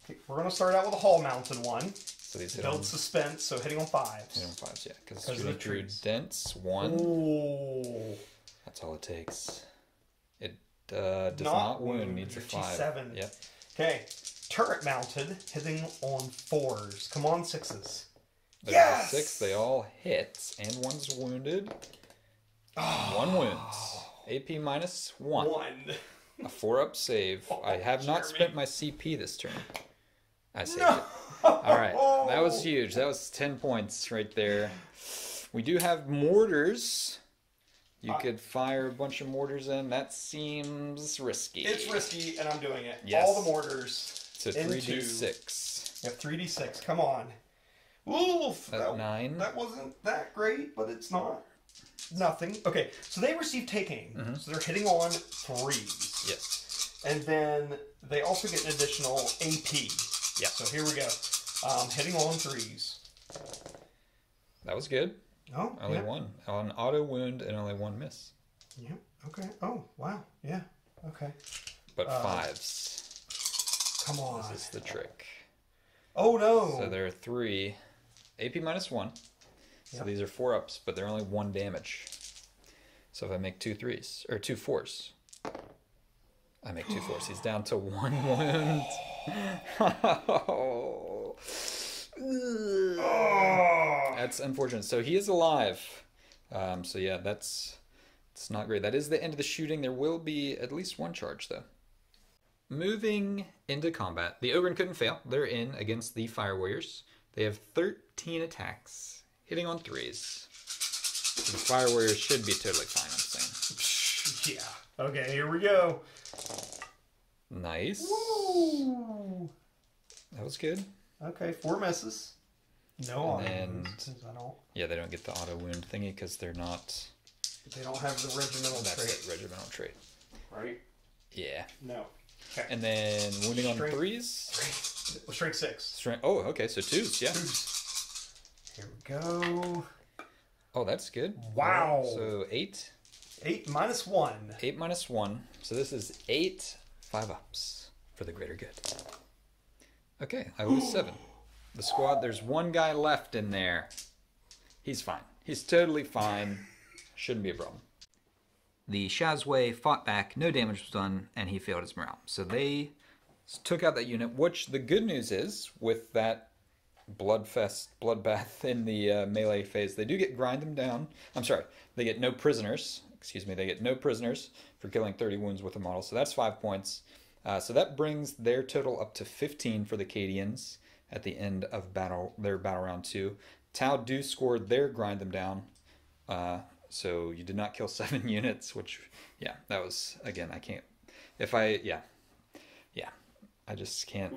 D: Okay, we're going to start out with a hall-mounted one.
A: So these
D: Build suspense, so hitting on 5s.
A: Hitting on 5s, yeah. Because
D: of
A: you
D: the
A: need to
D: trees.
A: dense 1.
D: Ooh.
A: That's all it takes. It does not wound. Needs a 5.
D: 7.
A: Yep.
D: Okay. Turret mounted, hitting on 4s. Come on, 6s.
A: There's
D: Yes!
A: 6. They all hit, and 1's wounded. 1 wounds. AP -1.
D: 1.
A: A 4-up save. I have not
D: Jeremy.
A: spent my CP this turn. I saved it. All right. That was huge. That was 10 points right there. We do have mortars. You could fire a bunch of mortars in. That seems risky.
D: It's risky, and I'm doing it.
A: Yes.
D: All the mortars.
A: So 3d6.
D: You have 3d6. Come on. Oof.
A: That's 9.
D: That wasn't that great, but it's not nothing. Okay, so they receive take aim. So they're hitting on 3s.
A: Yes.
D: And then they also get an additional AP.
A: Yeah.
D: So here we go. Hitting on 3s.
A: That was good.
D: Oh,
A: Only
D: yeah.
A: 1. On auto wound and only 1 miss.
D: Yep. Okay. Oh, wow. Yeah. Okay.
A: But 5s.
D: Come on.
A: This is the trick.
D: Oh, no.
A: So there are 3. AP -1. So
D: Yep.
A: these are 4-ups, but they're only 1 damage. So if I make 2 3s, or 2 4s, I make 2 4s. He's down to 1 wound.
D: Oh.
A: That's unfortunate. So he is alive. So yeah, it's not great. That is the end of the shooting. There will be at least one charge, though. Moving into combat, the Ogren couldn't fail. They're in against the Fire Warriors. They have 13 attacks, hitting on 3s. So the Fire Warriors should be totally fine, I'm saying.
D: Yeah. Okay, here we go.
A: Nice.
D: Woo!
A: That was good.
D: Okay, 4 misses. No auto
A: And
D: wounds at all.
A: yeah, they don't get the auto wound thingy because they're not.
D: They don't have the regimental
A: That's
D: trait.
A: the regimental trait.
D: Right?
A: Yeah.
D: No. Okay.
A: And then wounding on
D: Strength.
A: 3s.
D: Strength 6.
A: Strength. Oh, okay. So 2s. Yeah.
D: Here we go.
A: Oh, that's good.
D: Wow.
A: So 8.
D: 8 minus 1.
A: 8 minus 1. So this is 8 5-ups for the greater good. Okay, I lose 7. The squad, there's one guy left in there. He's fine. He's totally fine. Shouldn't be a problem.
C: The Shazway fought back, no damage was done, and he failed his morale. So they took out that unit, which the good news is, with that bloodbath in the melee phase, they do get grind them down. I'm sorry, they get no prisoners. Excuse me, they get no prisoners for killing 30 wounds with a model. So that's 5 points. So that brings their total up to 15 for the Cadians at the end of their battle round 2. Tau do score their grind them down. So you did not kill 7 units, which, yeah, that was, again, I can't, I just can't,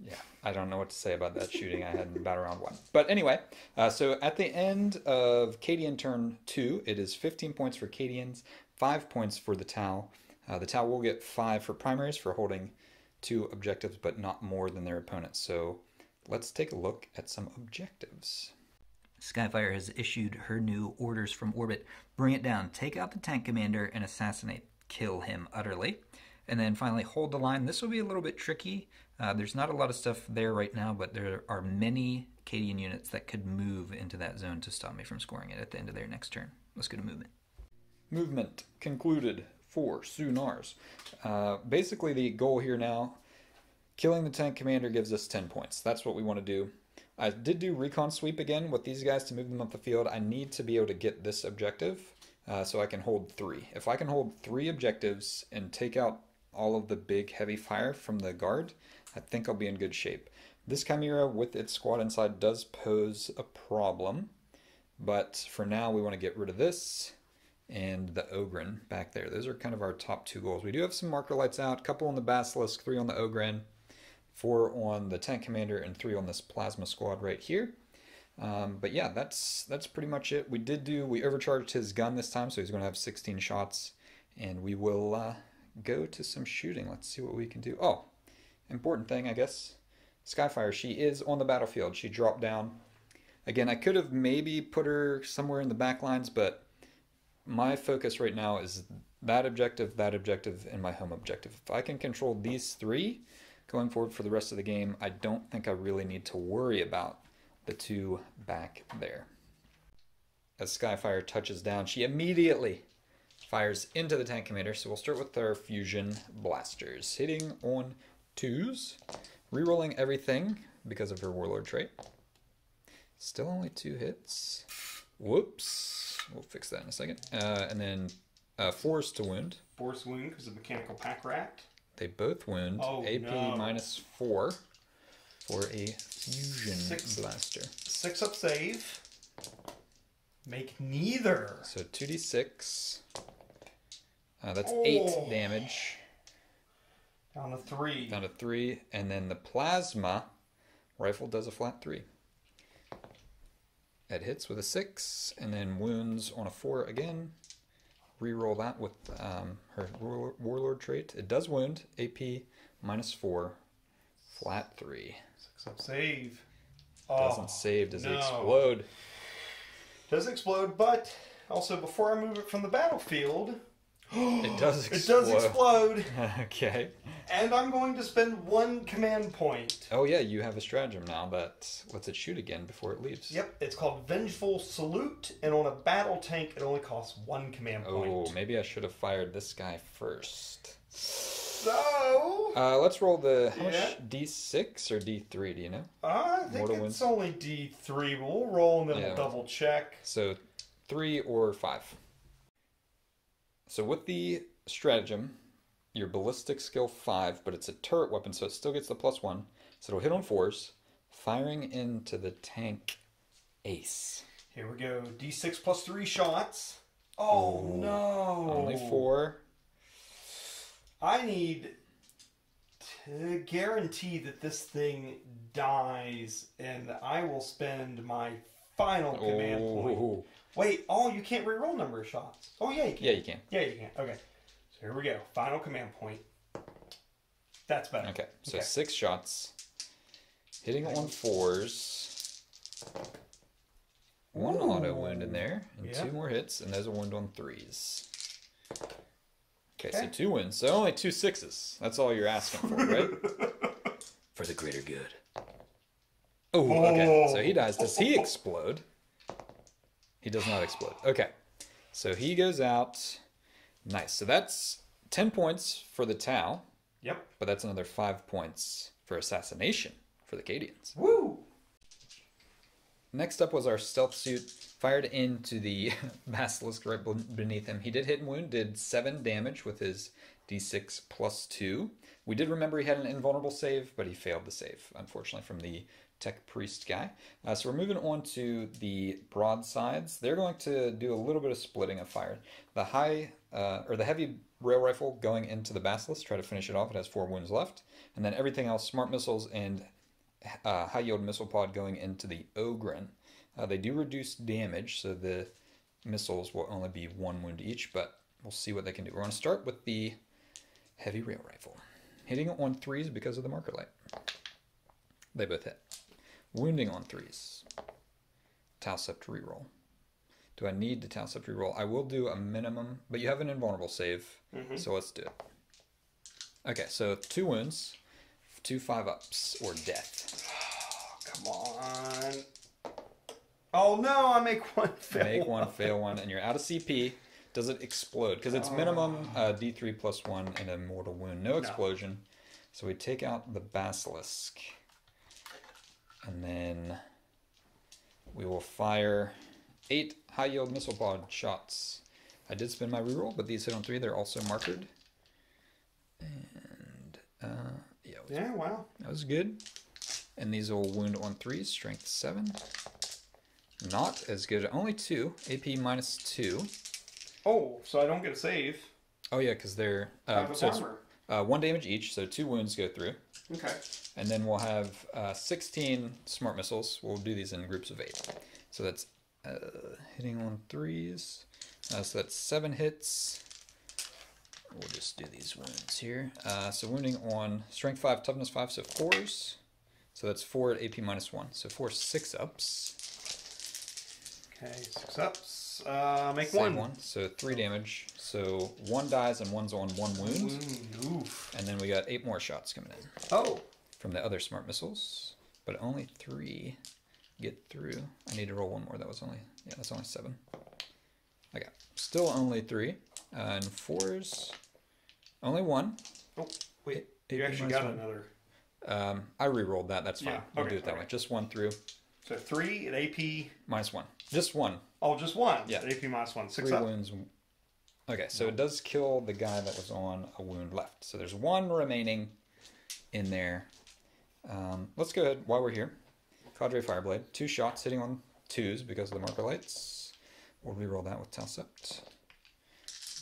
C: yeah, I don't know what to say about that shooting I had in battle round 1. But anyway, so at the end of Cadian turn 2, it is 15 points for Cadians, 5 points for the Tau. The Tau will get 5 for primaries for holding 2 objectives, but not more than their opponents. So let's take a look at some objectives. Skyfire has issued her new orders from orbit. Bring it down, take out the tank commander, and assassinate. Kill him utterly. And then finally, hold the line. This will be a little bit tricky. There's not a lot of stuff there right now, but there are many Cadian units that could move into that zone to stop me from scoring it at the end of their next turn. Let's go to movement.
A: Movement concluded for Sunars. Basically, the goal here now, killing the tank commander gives us 10 points. That's what we want to do. I did do recon sweep again with these guys to move them up the field. I need to be able to get this objective so I can hold 3. If I can hold 3 objectives and take out all of the big heavy fire from the guard, I think I'll be in good shape. This Chimera with its squad inside does pose a problem, but for now we want to get rid of this and the Ogren back there. Those are kind of our top 2 goals. We do have some marker lights out, a couple on the Basilisk, 3 on the Ogren, 4 on the tank commander, and 3 on this plasma squad right here. But yeah, that's pretty much it. We overcharged his gun this time, so he's going to have 16 shots, and we will go to some shooting. Let's see what we can do. Oh, important thing, I guess. Skyfire, she is on the battlefield. She dropped down. Again, I could have maybe put her somewhere in the back lines, but my focus right now is that objective, and my home objective. If I can control these 3 going forward for the rest of the game, I don't think I really need to worry about the 2 back there. As Skyfire touches down, she immediately fires into the tank commander. So we'll start with our fusion blasters, hitting on 2s, rerolling everything because of her warlord trait. Still only 2 hits. Whoops. We'll fix that in a second. And then 4s to wound.
D: 4's wound because of mechanical pack rat.
A: They both wound.
D: Oh,
A: AP
D: no.
A: minus 4 for a fusion blaster.
D: 6 up save. Make neither.
A: So 2d6. That's 8 damage.
D: Down to 3.
A: Down to 3. And then the plasma rifle does a flat 3. It hits with a 6, and then wounds on a 4 again. Reroll that with her warlord trait. It does wound. AP minus 4. Flat 3.
D: 6 up save.
A: Doesn't save. Does it
D: no.
A: explode?
D: Does explode, but also before I move it from the battlefield,
A: It does
D: it
A: explode.
D: does explode.
A: Okay.
D: And I'm going to spend 1 command point.
A: Oh yeah, you have a stratagem now that lets it shoot again before it leaves.
D: Yep, it's called Vengeful Salute, and on a battle tank, it only costs 1 command point.
A: Oh, maybe I should have fired this guy first.
D: So...
A: let's roll the... How
D: Yeah.
A: much? D6 or D3, do you know?
D: I think
A: Mortal
D: it's
A: wounds?
D: only D3, but we'll roll and then
A: Yeah.
D: we'll double check.
A: So 3 or 5. So with the stratagem, your ballistic skill 5, but it's a turret weapon, so it still gets the +1. So it'll hit on 4s, firing into the tank ace.
D: Here we go. D6 plus 3 shots. Oh,
A: Ooh.
D: no.
A: Only 4.
D: I need to guarantee that this thing dies, and I will spend my final command point.
A: Ooh.
D: Wait, oh, you can't reroll number of shots. Oh, yeah, you can.
A: Yeah, you can.
D: Yeah, you can. Okay. So here we go. Final command point. That's better.
A: Okay, so 6 shots. Hitting on 4s. 1 auto wound in there, and
D: Yeah.
A: 2 more hits, and there's a wound on 3s. Okay, so
D: Okay.
A: 2 wins. So only 2 6s. That's all you're asking for, right? For the greater good. Oh, okay. So he dies. Does he explode? He does not explode. Okay. So he goes out. Nice. So that's 10 points for the Tau,
D: Yep.
A: but that's another 5 points for assassination for the Cadians.
D: Woo!
A: Next up was our stealth suit, fired into the basilisk right beneath him. He did hit and wound, did 7 damage with his d6 plus 2. We did remember he had an invulnerable save, but he failed the save, unfortunately, from the tech priest guy. So we're moving on to the broadsides. They're going to do a little bit of splitting of fire. The the heavy rail rifle going into the basilisk, try to finish it off. It has 4 wounds left, and then everything else, smart missiles and high yield missile pod going into the Ogren. They do reduce damage, so the missiles will only be 1 wound each, but we'll see what they can do. We're going to start with the heavy rail rifle, hitting on 3s because of the marker light. They both hit. Wounding on 3s. Talcept reroll. Do I need to Talcept reroll? I will do a minimum, but you have an invulnerable save, so let's do it. Okay, so 2 wounds, 2 5-ups, or death.
D: Come on. Oh no, I make 1 fail.
A: Make 1, fail 1, and you're out of CP. Does it explode? Because it's minimum D3 plus 1 and a mortal wound. No explosion. So we take out the basilisk. And then we will fire 8 high yield missile pod shots. I did spend my reroll, but these hit on 3. They're also markered. And
D: Yeah, wow.
A: that was good. And these will wound on 3s, strength 7. Not as good. Only 2, AP minus 2.
D: Oh, so I don't get a save.
A: Oh yeah, because they're
D: So
A: it's 1 damage each, so 2 wounds go through.
D: Okay.
A: And then we'll have 16 smart missiles. We'll do these in groups of 8. So that's hitting on 3s. So that's 7 hits. We'll just do these wounds here. So wounding on strength 5, toughness 5, so 4s. So that's 4 at AP minus 1. So 4 6-ups.
D: Okay, 6-ups. Make
A: Same
D: 1.
A: So 3 damage. So 1 dies and 1's on 1 wound.
D: Oof.
A: And then we got 8 more shots coming in
D: Oh.
A: from the other smart missiles. But only 3 get through. I need to roll 1 more. That was only, that's only 7. Okay, still only 3. And 4s, only 1.
D: Oh, wait.
A: AP
D: You actually
A: minus
D: got
A: 1.
D: another.
A: I re-rolled that. That's fine.
D: Yeah,
A: We'll
D: okay,
A: do it that way.
D: alright.
A: Just 1 through.
D: So 3 at AP.
A: Minus 1. Just 1.
D: Oh, just 1.
A: Yeah.
D: At AP minus 1. 6
A: 3
D: up.
A: wounds. Okay, so it does kill the guy that was on a wound left. So there's 1 remaining in there. Let's go ahead while we're here. Cadre Fireblade. 2 shots hitting on 2s because of the marker lights. We'll re-roll that with Talcept.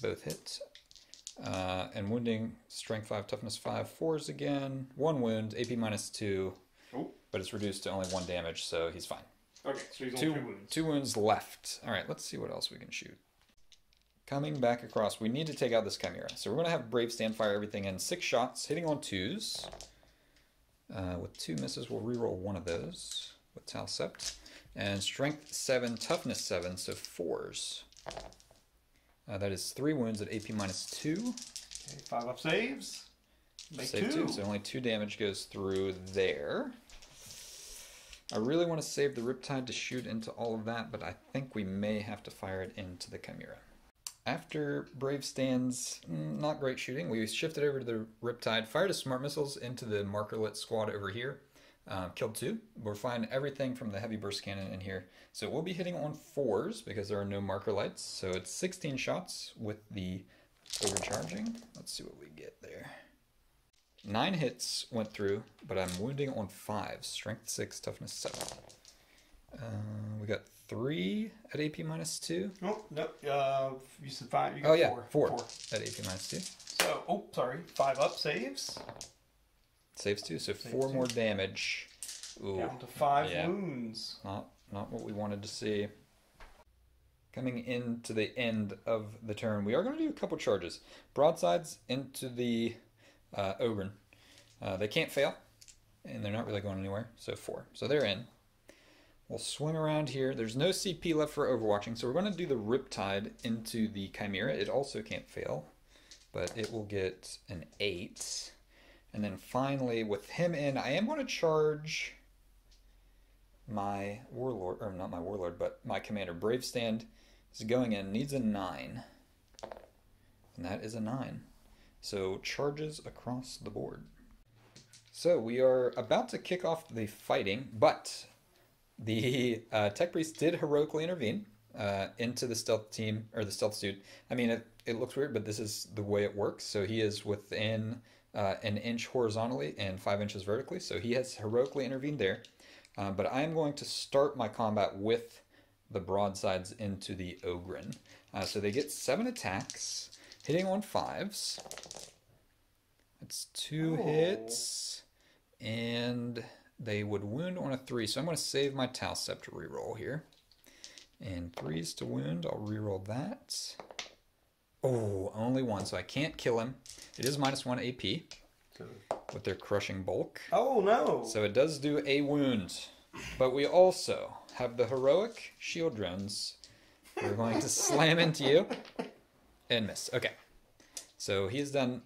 A: Both hit. And wounding, strength 5, toughness 5, 4s again. 1 wound, AP minus 2.
D: Oh.
A: But it's reduced to only 1 damage, so he's fine.
D: Okay, so he's on 2 wounds.
A: 2 wounds left. Alright, let's see what else we can shoot. Coming back across, we need to take out this Chimera. So we're going to have Brave Stand fire everything in 6 shots, hitting on 2s. With 2 misses, we'll reroll 1 of those with Talcept. And strength 7, toughness 7, so 4s. That is 3 wounds at AP minus 2.
D: Okay, 5-up saves. Make
A: Save
D: 2.
A: So only 2 damage goes through there. I really want to save the Riptide to shoot into all of that, but I think we may have to fire it into the Chimera. After Brave Stand's not great shooting, we shifted over to the Riptide, fired a smart missiles into the markerlet squad over here, killed 2. We're finding everything from the heavy burst cannon in here. So we'll be hitting on 4s because there are no marker lights. So it's 16 shots with the overcharging. Let's see what we get there. 9 hits went through, but I'm wounding on 5s. Strength 6, toughness 7. We got 3 at AP -2.
D: Oh, no. You said 5. You got
A: 4 at AP -2.
D: So, 5 up saves.
A: Saves 2, so 4 more damage. Ooh,
D: down to 5 wounds.
A: Not what we wanted to see. Coming into the end of the turn, we are going to do a couple charges. Broadsides into the Ogren. They can't fail, and they're not really going anywhere, so 4. So they're in. We'll swing around here. There's no CP left for overwatching, so we're going to do the Riptide into the Chimera. It also can't fail, but it will get an 8. And then finally, with him in, I am going to charge my Warlord, or not my Warlord, but my Commander. Brave Stand is going in, needs a 9. And that is a 9. So charges across the board. So we are about to kick off the fighting, but the Tech Priest did heroically intervene into the stealth team, or the stealth suit. I mean, it looks weird, but this is the way it works. So he is within an inch horizontally and 5 inches vertically. So he has heroically intervened there. But I am going to start my combat with the broadsides into the Ogren. So they get 7 attacks, hitting on 5s. That's 2 hits, and they would wound on a 3. So I'm going to save my Talcept to reroll here. And 3s to wound, I'll reroll that. Oh, only 1, so I can't kill him. It is -1 AP with their crushing bulk.
D: Oh, no.
A: So it does do a wound. But we also have the heroic shield drones. We're going to slam into you and miss. Okay. So he's done.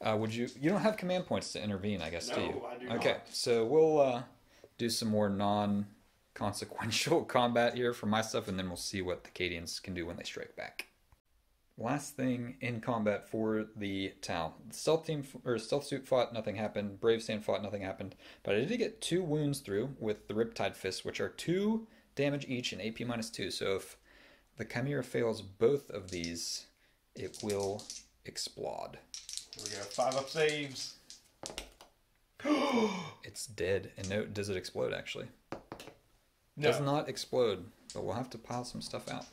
A: You don't have command points to intervene, I guess, do you?
B: No, I do
A: Okay,
B: not.
A: so we'll do some more non-consequential combat here for my stuff, and then we'll see what the Cadians can do when they strike back. Last thing in combat for the Tau. The stealth team, or stealth suit fought, nothing happened. Brave Stand fought, nothing happened. But I did get 2 wounds through with the Riptide Fists, which are 2 damage each and AP -2. So if the Chimera fails both of these, it will explode.
D: Here we go. 5 up saves.
A: It's dead. And no, does it explode actually?
D: No.
A: Does not explode, but we'll have to pile some stuff out.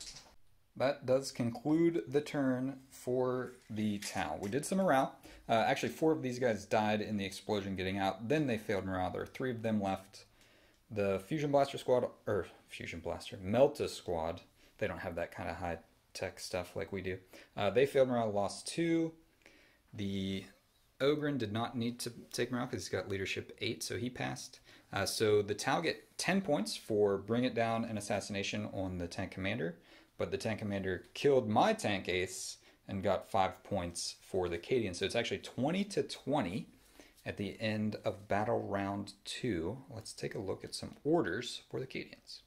A: That does conclude the turn for the Tau. We did some morale. Actually, 4 of these guys died in the explosion getting out. Then they failed morale. There are 3 of them left. The Fusion Blaster squad, or Fusion Blaster, Melta squad, they don't have that kind of high-tech stuff like we do. They failed morale, lost 2. The Ogren did not need to take morale because he's got leadership 8, so he passed. So the Tau get 10 points for Bring It Down and Assassination on the tank commander. But the tank commander killed my tank ace and got 5 points for the Cadian. So it's actually 20-20 at the end of battle round 2. Let's take a look at some orders for the Cadians.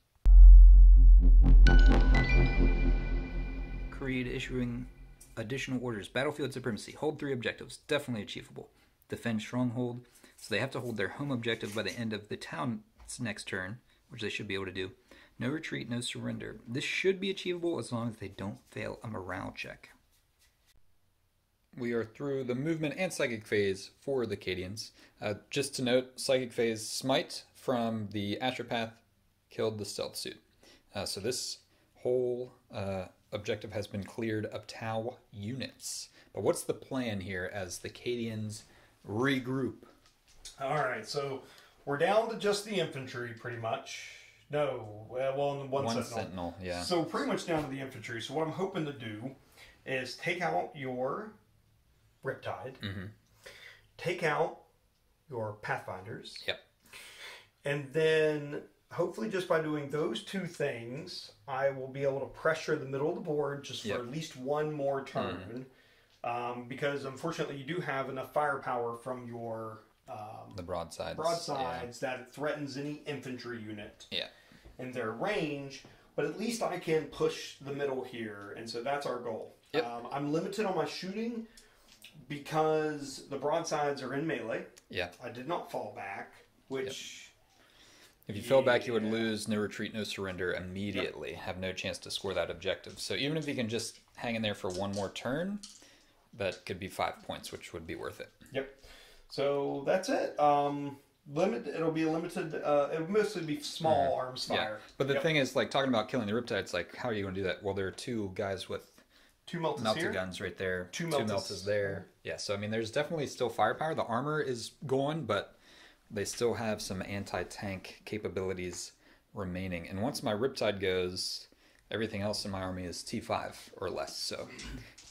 C: Creed issuing additional orders. Battlefield Supremacy. Hold 3 objectives. Definitely achievable. Defend Stronghold. So they have to hold their home objective by the end of the town's next turn, which they should be able to do. No retreat, no surrender. This should be achievable as long as they don't fail a morale check.
A: We are through the movement and psychic phase for the Cadians. Just to note, psychic phase smite from the Astropath killed the stealth suit. So this whole objective has been cleared of Tau units. But what's the plan here as the Cadians regroup?
D: All right, so we're down to just the infantry pretty much. No, well, one sentinel.
A: Yeah.
D: So pretty much down to the infantry. So what I'm hoping to do is take out your Riptide, take out your Pathfinders.
A: Yep.
D: And then hopefully just by doing those 2 things, I will be able to pressure the middle of the board just for at least 1 more turn. Because unfortunately you do have enough firepower from your
A: the broadsides.
D: That it threatens any infantry unit
A: Yeah.
D: in their range, but at least I can push the middle here, and so that's our goal.
A: Yep.
D: I'm limited on my shooting because the broadsides are in melee.
A: Yeah.
D: I did not fall back, which...
A: If you fell back, you would lose no retreat, no surrender immediately. Have no chance to score that objective. So even if you can just hang in there for one more turn, that could be 5 points, which would be worth it.
D: Yep. So that's it. It'll be a limited. It'll mostly be small arms fire.
A: Yeah. But the thing is, like, talking about killing the Riptide, it's like, how are you going to do that? Well, there are two guys with
D: 2 meltas
A: melted
D: here.
A: guns right there.
D: Two
A: Two
D: meltas.
A: meltas there. Yeah, so I mean, there's definitely still firepower. The armor is gone, but they still have some anti-tank capabilities remaining. And once my Riptide goes, everything else in my army is T5 or less. So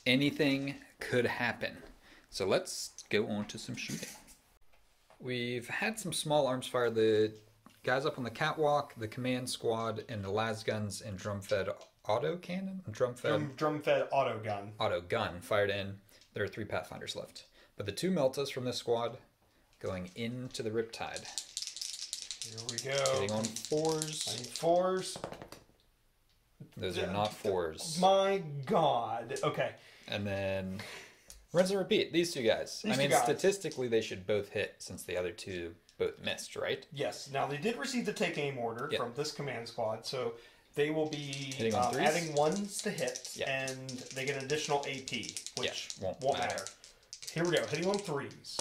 A: anything could happen. So let's go on to some shooting. We've had some small arms fire. The guys up on the catwalk, the command squad, and the las guns and drum-fed auto cannon?
D: Drum-fed auto gun.
A: Auto gun fired in. There are 3 Pathfinders left. But the 2 Meltas from this squad going into the Riptide.
D: Here we go.
A: Hitting on 4s.
D: I need 4s.
A: Those are not 4s.
D: My God. Okay.
A: And then rinse and repeat. These 2 guys. I mean, statistically, they should both hit since the other 2 both missed, right?
D: Yes. Now, they did receive the take aim order from this command squad, so they will be adding 1s to hit, and they get an additional AP, which won't matter. Here we go. Hitting on 3s.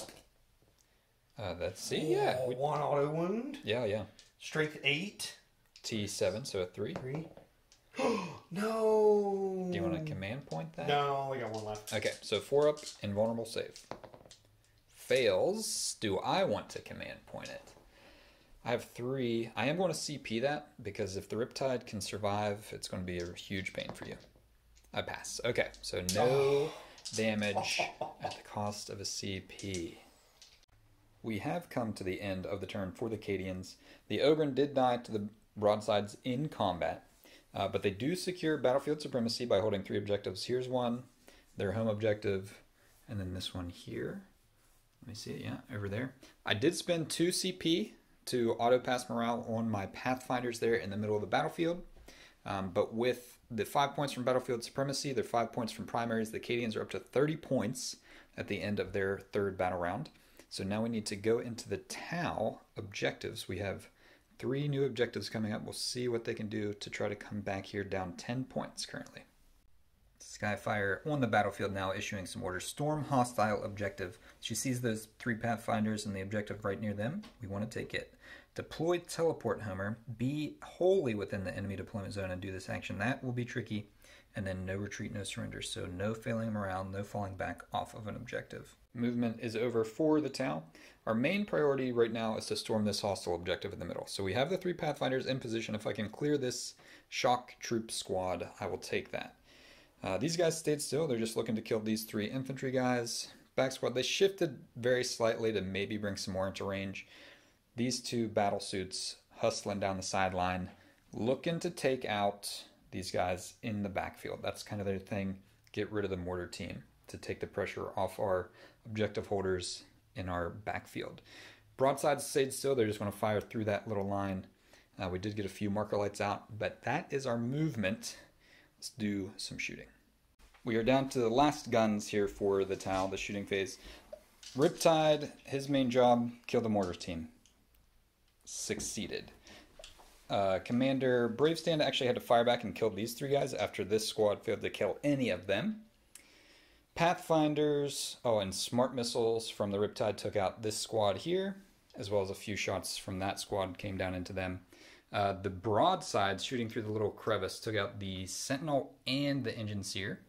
A: Let's see. Yeah.
D: 1 auto wound.
A: Yeah.
D: Strength 8.
A: T7, so a 3.
D: 3. No.
A: Do you want to command point that?
D: No, I only got 1 left.
A: Okay, so 4 up, invulnerable save. Fails. Do I want to command point it? I have 3. I am going to CP that, because if the Riptide can survive, it's going to be a huge pain for you. I pass. Okay, so no damage at the cost of a CP. We have come to the end of the turn for the Cadians. The Ogren did die to the broadsides in combat, but they do secure battlefield supremacy by holding 3 objectives. Here's one, their home objective, and then this one here. Let me see it, yeah, over there. I did spend 2 CP to auto-pass morale on my Pathfinders there in the middle of the battlefield, but with the 5 points from battlefield supremacy, their 5 points from primaries, the Cadians are up to 30 points at the end of their 3rd battle round. So now we need to go into the Tau objectives. We have 3 new objectives coming up. We'll see what they can do to try to come back here down 10 points currently. Skyfire on the battlefield now issuing some orders. Storm hostile objective. She sees those 3 Pathfinders and the objective right near them. We want to take it. Deploy teleport Homer. Be wholly within the enemy deployment zone and do this action. That will be tricky. And then no retreat, no surrender. So no failing morale, no falling back off of an objective. Movement is over for the Tau. Our main priority right now is to storm this hostile objective in the middle. So we have the 3 Pathfinders in position. If I can clear this shock troop squad, I will take that. These guys stayed still. They're just looking to kill these 3 infantry guys. Back squad, they shifted very slightly to maybe bring some more into range. These 2 battle suits hustling down the sideline, looking to take out these guys in the backfield. That's kind of their thing. Get rid of the mortar team to take the pressure off our objective holders in our backfield. Broadsides stayed still. They're just going to fire through that little line. We did get a few marker lights out, but that is our movement. Let's do some shooting. We are down to the last guns here for the Tau, the shooting phase. Riptide, his main job, kill the mortar team. Succeeded. Commander Bravestand actually had to fire back and kill these 3 guys after this squad failed to kill any of them. Pathfinders, and smart missiles from the Riptide took out this squad here, as well as a few shots from that squad came down into them. The broadsides shooting through the little crevice took out the Sentinel and the Engine Seer.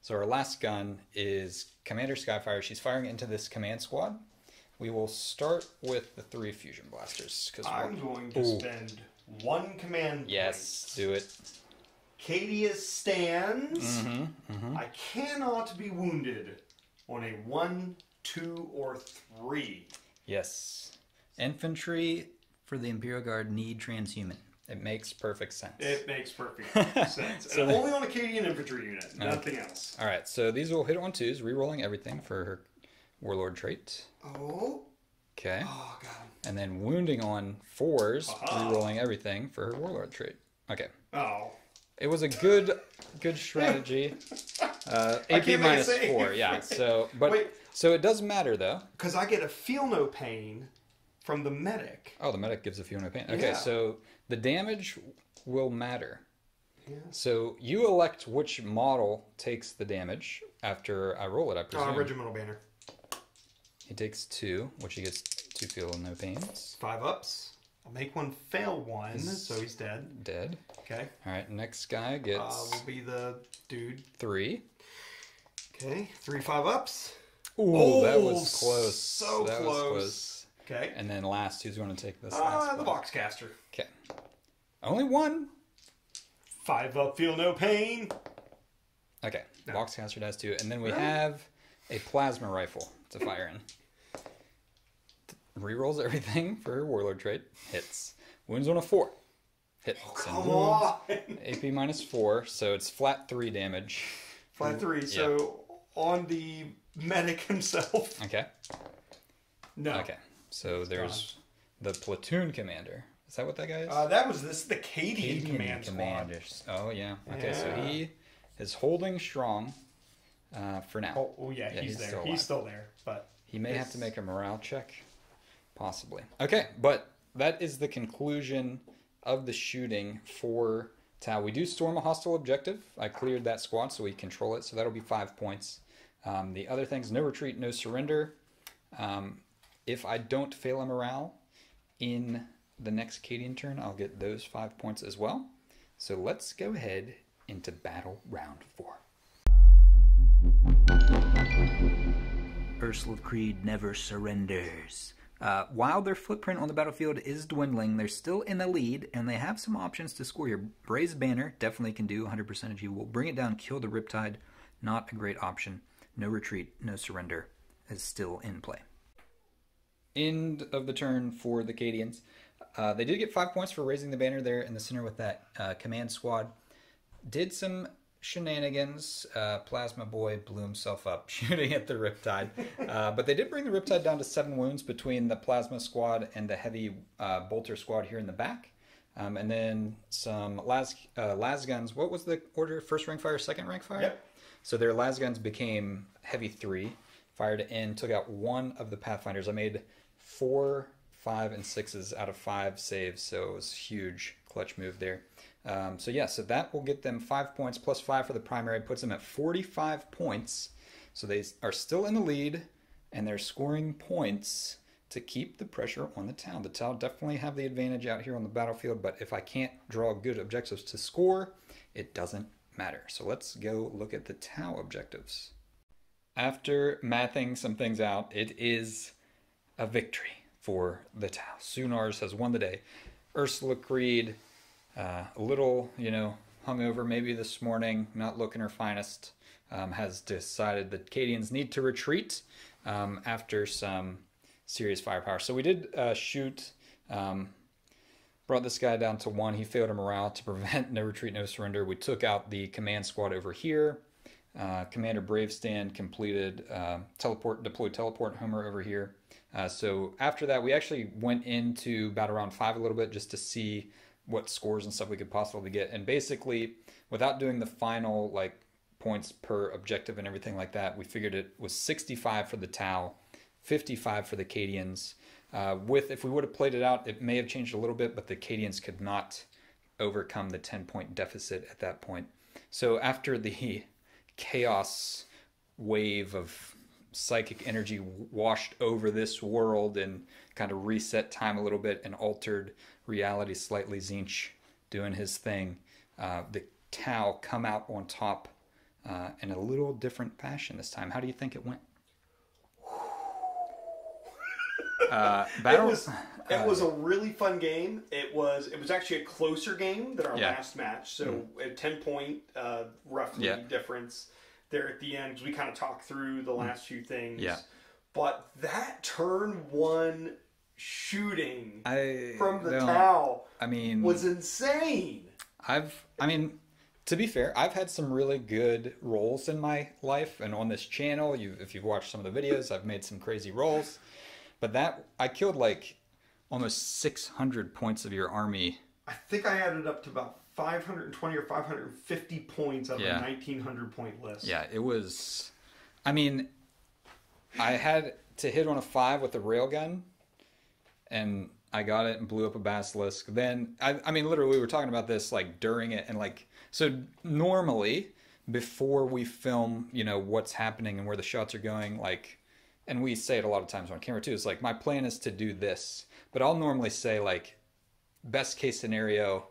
A: So our last gun is Commander Skyfire. She's firing into this command squad. We will start with the 3 fusion blasters.
D: I'm going to spend 1 command point.
A: Yes, do it.
D: Cadia stands. I cannot be wounded on a 1, 2, or 3.
A: Yes.
C: Infantry for the Imperial Guard need transhuman.
A: It makes perfect sense.
D: It makes perfect sense. And only on a Cadian infantry unit, nothing else.
A: All right, so these will hit on 2s, re-rolling everything for her Warlord trait.
D: Oh.
A: Okay.
D: Oh, God.
A: And then wounding on 4s, re-rolling everything for her Warlord trait. Okay.
D: Oh.
A: It was a good strategy. AP
D: can't make a
A: minus
D: save.
A: 4, yeah. So, but
D: Wait.
A: so it does matter though.
D: Because I get a feel no pain from the medic.
A: Oh, the medic gives a feel no pain. Okay,
D: Yeah.
A: so the damage will matter.
D: Yeah.
A: So you elect which model takes the damage after I roll it, I presume.
D: Regimental banner.
A: He takes 2, which he gets 2 feel no pains.
D: 5 ups. I'll make one fail 1, so he's dead.
A: Dead.
D: Okay.
A: All right, next guy gets
D: Will be the dude.
A: 3.
D: Okay. 3 5 ups.
A: Ooh, that was close.
D: So
A: that
D: close.
A: was close.
D: Okay.
A: And then last, who's going to take this last
D: The
A: one?
D: boxcaster.
A: Okay. Only 1.
D: 5 up, feel no pain.
A: Okay.
D: No.
A: Boxcaster does 2. And then we have a plasma rifle to fire in. Rerolls everything for Warlord trait. Hits. Wounds on a 4. Hits.
D: Come on.
A: AP minus 4, so it's flat 3 damage.
D: Flat 3. So on the medic himself.
A: Okay.
D: No.
A: Okay. So there's the platoon commander. Is that what that guy is?
D: That was the Cadian command squad.
A: commanders. Oh yeah. Okay, so
D: Yeah.
A: he is holding strong for now.
D: Oh yeah,
A: Yeah,
D: he's there.
A: still
D: He's
A: alive.
D: still there, but
A: He may have to make a morale check, possibly. Okay, but that is the conclusion of the shooting for Tau. We do storm a hostile objective. I cleared that squad, so we control it. So that'll be 5 points. The other things: no retreat, no surrender. If I don't fail a morale in the next Cadian turn, I'll get those 5 points as well. So let's go ahead into battle round 4.
C: Ursula Creed never surrenders. While their footprint on the battlefield is dwindling, they're still in the lead, and they have some options to score here. Braised Banner definitely can do 100% achievable. Bring it down, kill the Riptide. Not a great option. No retreat, no surrender is still in play.
A: End of the turn for the Cadians. They did get 5 points for raising the banner there in the center with that command squad. Did some shenanigans. Plasma Boy blew himself up shooting at the Riptide. But they did bring the Riptide down to 7 wounds between the Plasma squad and the heavy bolter squad here in the back. And then some las guns. What was the order? First rank fire, second rank fire?
D: Yep.
A: So their las guns became heavy 3. Fired in, took out 1 of the Pathfinders. I made 4, 5, and 6s out of 5 saves, so it was a huge clutch move there. So that will get them 5 points plus 5 for the primary, puts them at 45 points. So they are still in the lead, and they're scoring points to keep the pressure on the Tau. The Tau definitely have the advantage out here on the battlefield, but if I can't draw good objectives to score, it doesn't matter. So let's go look at the Tau objectives. After mathing some things out, it is a victory for the Tau. Sunars has won the day. Ursula Creed, a little, hungover maybe this morning, not looking her finest, has decided that Cadians need to retreat after some serious firepower. So we did shoot, brought this guy down to 1. He failed a morale to prevent no retreat, no surrender. We took out the command squad over here. Commander Bravestand completed deployed teleport Homer over here. So after that, we actually went into battle round 5 a little bit just to see what scores and stuff we could possibly get. And basically, without doing the final points per objective and everything like that, we figured it was 65 for the Tau, 55 for the Cadians. If we would have played it out, it may have changed a little bit, but the Cadians could not overcome the 10-point deficit at that point. So after the chaos wave of psychic energy washed over this world and kind of reset time a little bit and altered reality slightly, Zinch doing his thing, the Tau come out on top in a little different fashion this time. How do you think it went?
D: It was a really fun game. It was actually a closer game than our last match. So a 10-point roughly difference there at the end, because we kind of talked through the last few things. Yeah. But that turn 1 shooting from the Tau was insane.
A: To be fair, I've had some really good rolls in my life, and on this channel, if you've watched some of the videos, I've made some crazy rolls. But I killed almost 600 points of your army.
D: I think I added up to about 520 or 550 points of a 1900 point list.
A: Yeah, it was. I mean, I had to hit on a 5 with the railgun, and I got it and blew up a basilisk. Then, I mean, literally, we were talking about this like during it, and like, so normally before we film, you know, what's happening and where the shots are going, like, and we say it a lot of times on camera too, it's like, my plan is to do this, but I'll normally say like, best case scenario,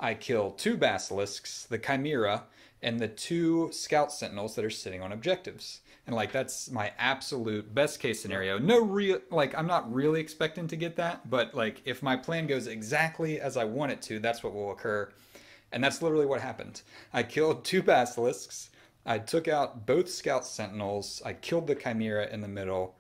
A: I kill 2 basilisks, the chimera, and the 2 scout sentinels that are sitting on objectives. And like, that's my absolute best case scenario. No real, like, I'm not really expecting to get that, but like, if my plan goes exactly as I want it to, that's what will occur. And that's literally what happened. I killed 2 basilisks. I took out both scout sentinels. I killed the chimera in the middle.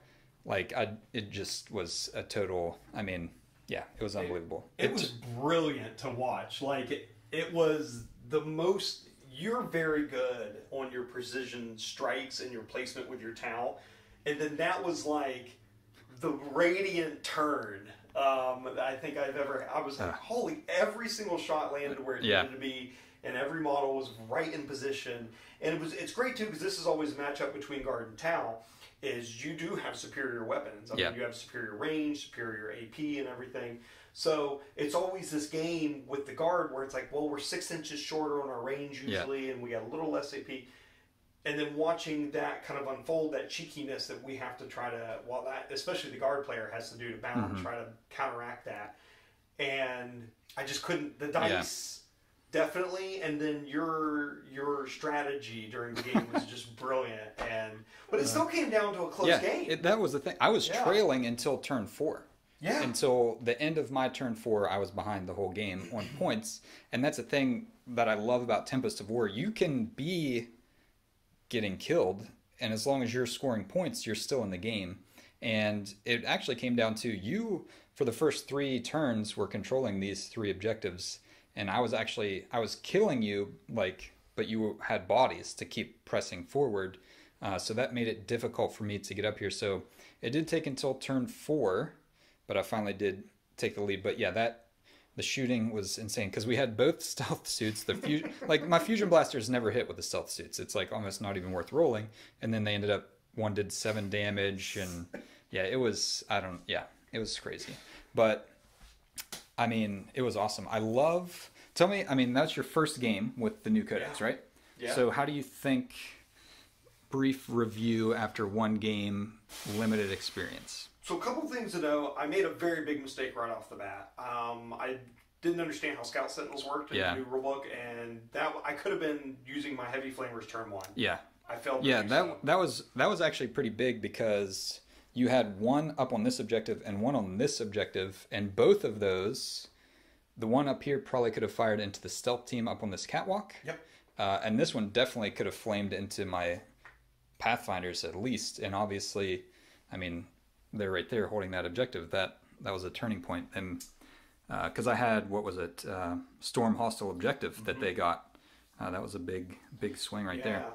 A: Like, it just was a total, I mean, yeah, it was unbelievable.
D: It was brilliant to watch. Like, it was the most... You're very good on your precision strikes and your placement with your towel. And then that was like the radiant turn I think I've ever... I was like, holy, every single shot landed where it needed to be, and every model was right in position. And it's great too, because this is always a matchup between guard and towel, is you do have superior weapons. I mean, you have superior range, superior AP and everything. So it's always this game with the guard where it's like, well, we're 6 inches shorter on our range usually, and we got a little less AP. And then watching that kind of unfold, that cheekiness that we have to try to, well, that especially the guard player has to do to balance, try to counteract that. And I just couldn't. The dice definitely, and then your strategy during the game was just brilliant. But it still came down to a close game.
A: That was the thing. I was trailing until turn 4.
D: Yeah.
A: Until the end of my turn 4, I was behind the whole game on points. And that's a thing that I love about Tempest of War. You can be getting killed, and as long as you're scoring points, you're still in the game. And it actually came down to you, for the first 3 turns, were controlling these 3 objectives. And I was killing you, like, but you had bodies to keep pressing forward. So that made it difficult for me to get up here. So it did take until turn 4, but I finally did take the lead. But yeah, the shooting was insane, because we had both stealth suits. Like, my fusion blasters never hit with the stealth suits. It's like almost not even worth rolling. And then they ended up, one did 7 damage, and yeah, it was, it was crazy. But I mean, it was awesome. Tell me, I mean, that's your first game with the new Codex, right?
D: Yeah.
A: So how do you think, brief review after 1 game, limited experience?
D: So a couple things to know. I made a very big mistake right off the bat. I didn't understand how Scout Sentinels worked in the new rulebook, and that I could have been using my Heavy Flamers turn 1.
A: Yeah.
D: I failed.
A: Yeah, that was actually pretty big, because you had 1 up on this objective and 1 on this objective, and both of those, the one up here probably could have fired into the stealth team up on this catwalk.
D: Yep.
A: And this one definitely could have flamed into my Pathfinders at least, and obviously, I mean, they're right there holding that objective. That was a turning point. And because I had, what was it, Storm Hostile Objective that they got. That was a big swing right there.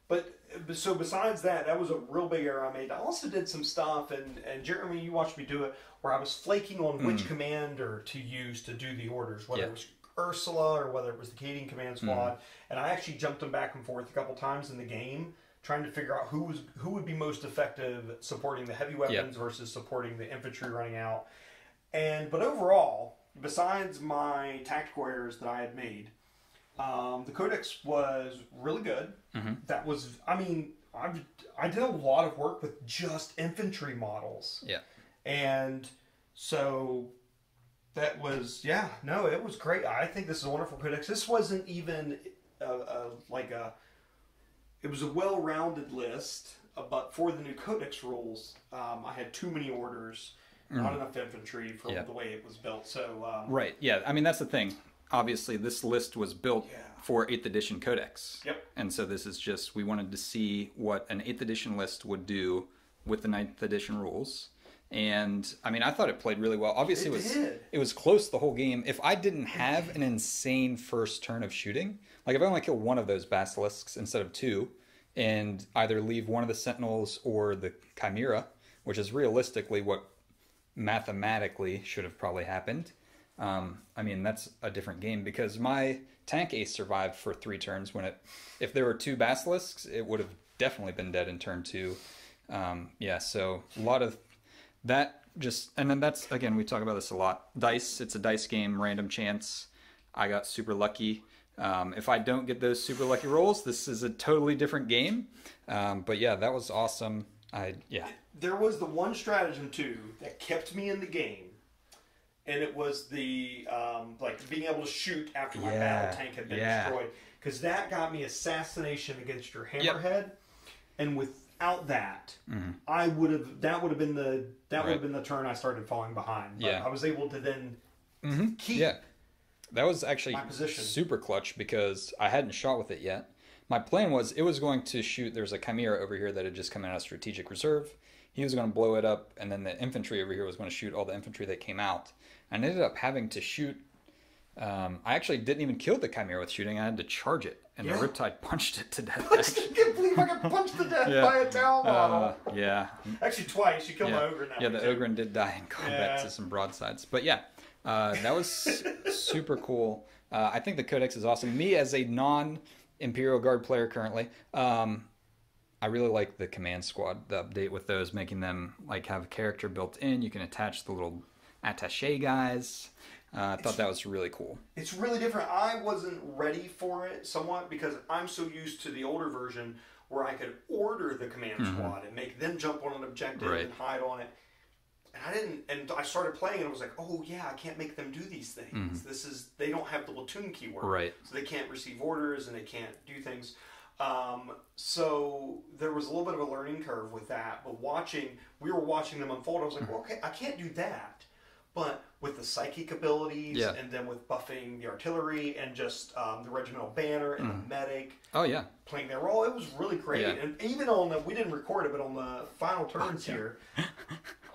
D: But so besides that, that was a real big error I made. I also did some stuff, and Jeremy, you watched me do it, where I was flaking on which commander to use to do the orders, whether it was Ursula or whether it was the Cadian Command Squad. And I actually jumped them back and forth a couple times in the game, trying to figure out who would be most effective supporting the heavy weapons versus supporting the infantry running out. But overall, besides my tactical errors that I had made, the Codex was really good. That was, I mean, I did a lot of work with just infantry models. Yeah. And so that was, it was great. I think this is a wonderful Codex. This wasn't even it was a well-rounded list, but for the new Codex rules, I had too many orders, not enough infantry for the way it was built. So
A: right, yeah. I mean, that's the thing. Obviously, this list was built for 8th edition Codex.
D: Yep.
A: And so this is just, we wanted to see what an 8th edition list would do with the 9th edition rules. And I mean, I thought it played really well. Obviously, it was close the whole game. If I didn't have an insane first turn of shooting, like if I only killed 1 of those basilisks instead of 2, and either leave 1 of the sentinels or the chimera, which is realistically what mathematically should have probably happened, I mean, that's a different game because my tank ace survived for 3 turns when if there were 2 basilisks, it would have definitely been dead in turn 2. Yeah, so a lot of that and then that's, again, we talk about this a lot. Dice, it's a dice game, random chance. I got super lucky. If I don't get those super lucky rolls, this is a totally different game. But yeah, that was awesome.
D: There was the one stratagem too that kept me in the game, and it was the like being able to shoot after my battle tank had been destroyed, because that got me assassination against your hammerhead, and without that, I would have would have been the turn I started falling behind. But I was able to then keep.
A: Yeah. That was actually super clutch because I hadn't shot with it yet. My plan was it was going to shoot. There's a Chimera over here that had just come out of strategic reserve. He was going to blow it up, and then the infantry over here was going to shoot all the infantry that came out. And I ended up having to shoot. I actually didn't even kill the Chimera with shooting. I had to charge it, and the Riptide punched it to death.
D: I can't believe I got punched to death by a Tau model.
A: Yeah.
D: Actually, twice. You killed my Ogre now.
A: Yeah, the Ogren did die in combat to some broadsides. But yeah. That was super cool. I think the Codex is awesome. Me, as a non-Imperial Guard player currently, I really like the Command Squad, the update with those, making them like have character built in. You can attach the little attaché guys. I thought that was really cool.
D: It's really different. I wasn't ready for it somewhat because I'm so used to the older version where I could order the Command Squad and make them jump on an objective and hide on it. And I didn't, and I started playing and I was like, oh yeah, I can't make them do these things. They don't have the platoon keyword.
A: Right.
D: So they can't receive orders and they can't do things. So there was a little bit of a learning curve with that, but we were watching them unfold. I was like, well, okay, I can't do that. But with the psychic abilities and then with buffing the artillery and just the regimental banner and the medic playing their role, it was really great. Yeah. And even we didn't record it, but on the final turns here,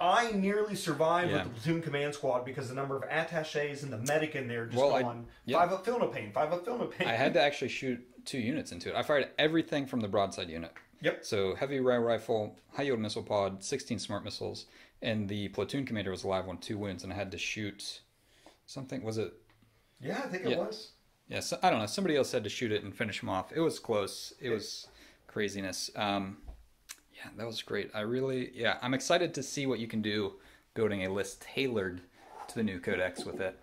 D: I nearly survived with the platoon command squad because the number of attachés and the medic in there just gone 5 up, feel no pain, 5 up, feel no pain.
A: I had to actually shoot 2 units into it. I fired everything from the broadside unit.
D: Yep.
A: So heavy rifle, high yield missile pod, 16 smart missiles, and the platoon commander was alive on 2 wounds, and I had to shoot something. Was it?
D: Yeah, I think it was.
A: Yeah, so, I don't know. Somebody else had to shoot it and finish him off. It was close. It was craziness. Yeah, that was great. I'm excited to see what you can do building a list tailored to the new Codex with it.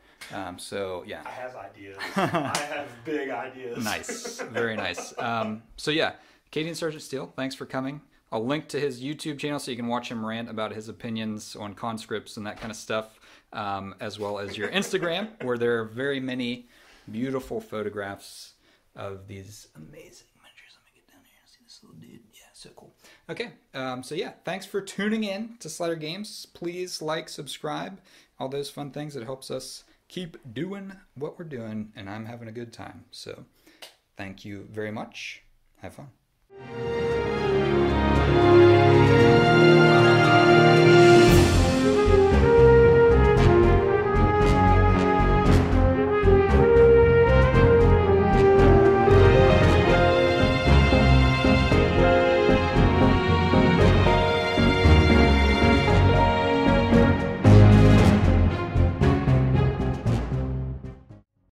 A: So yeah.
D: I have ideas. I have big ideas.
A: Nice. Very nice. So yeah, Cadian Sergeant Steele, thanks for coming. I'll link to his YouTube channel so you can watch him rant about his opinions on conscripts and that kind of stuff, as well as your Instagram, where there are very many beautiful photographs of these amazing miniatures. Let me get down here and see this little dude. Yeah, so cool. Okay, so yeah, thanks for tuning in to Slider Games. Please like, subscribe, all those fun things. It helps us keep doing what we're doing, and I'm having a good time. So thank you very much. Have fun.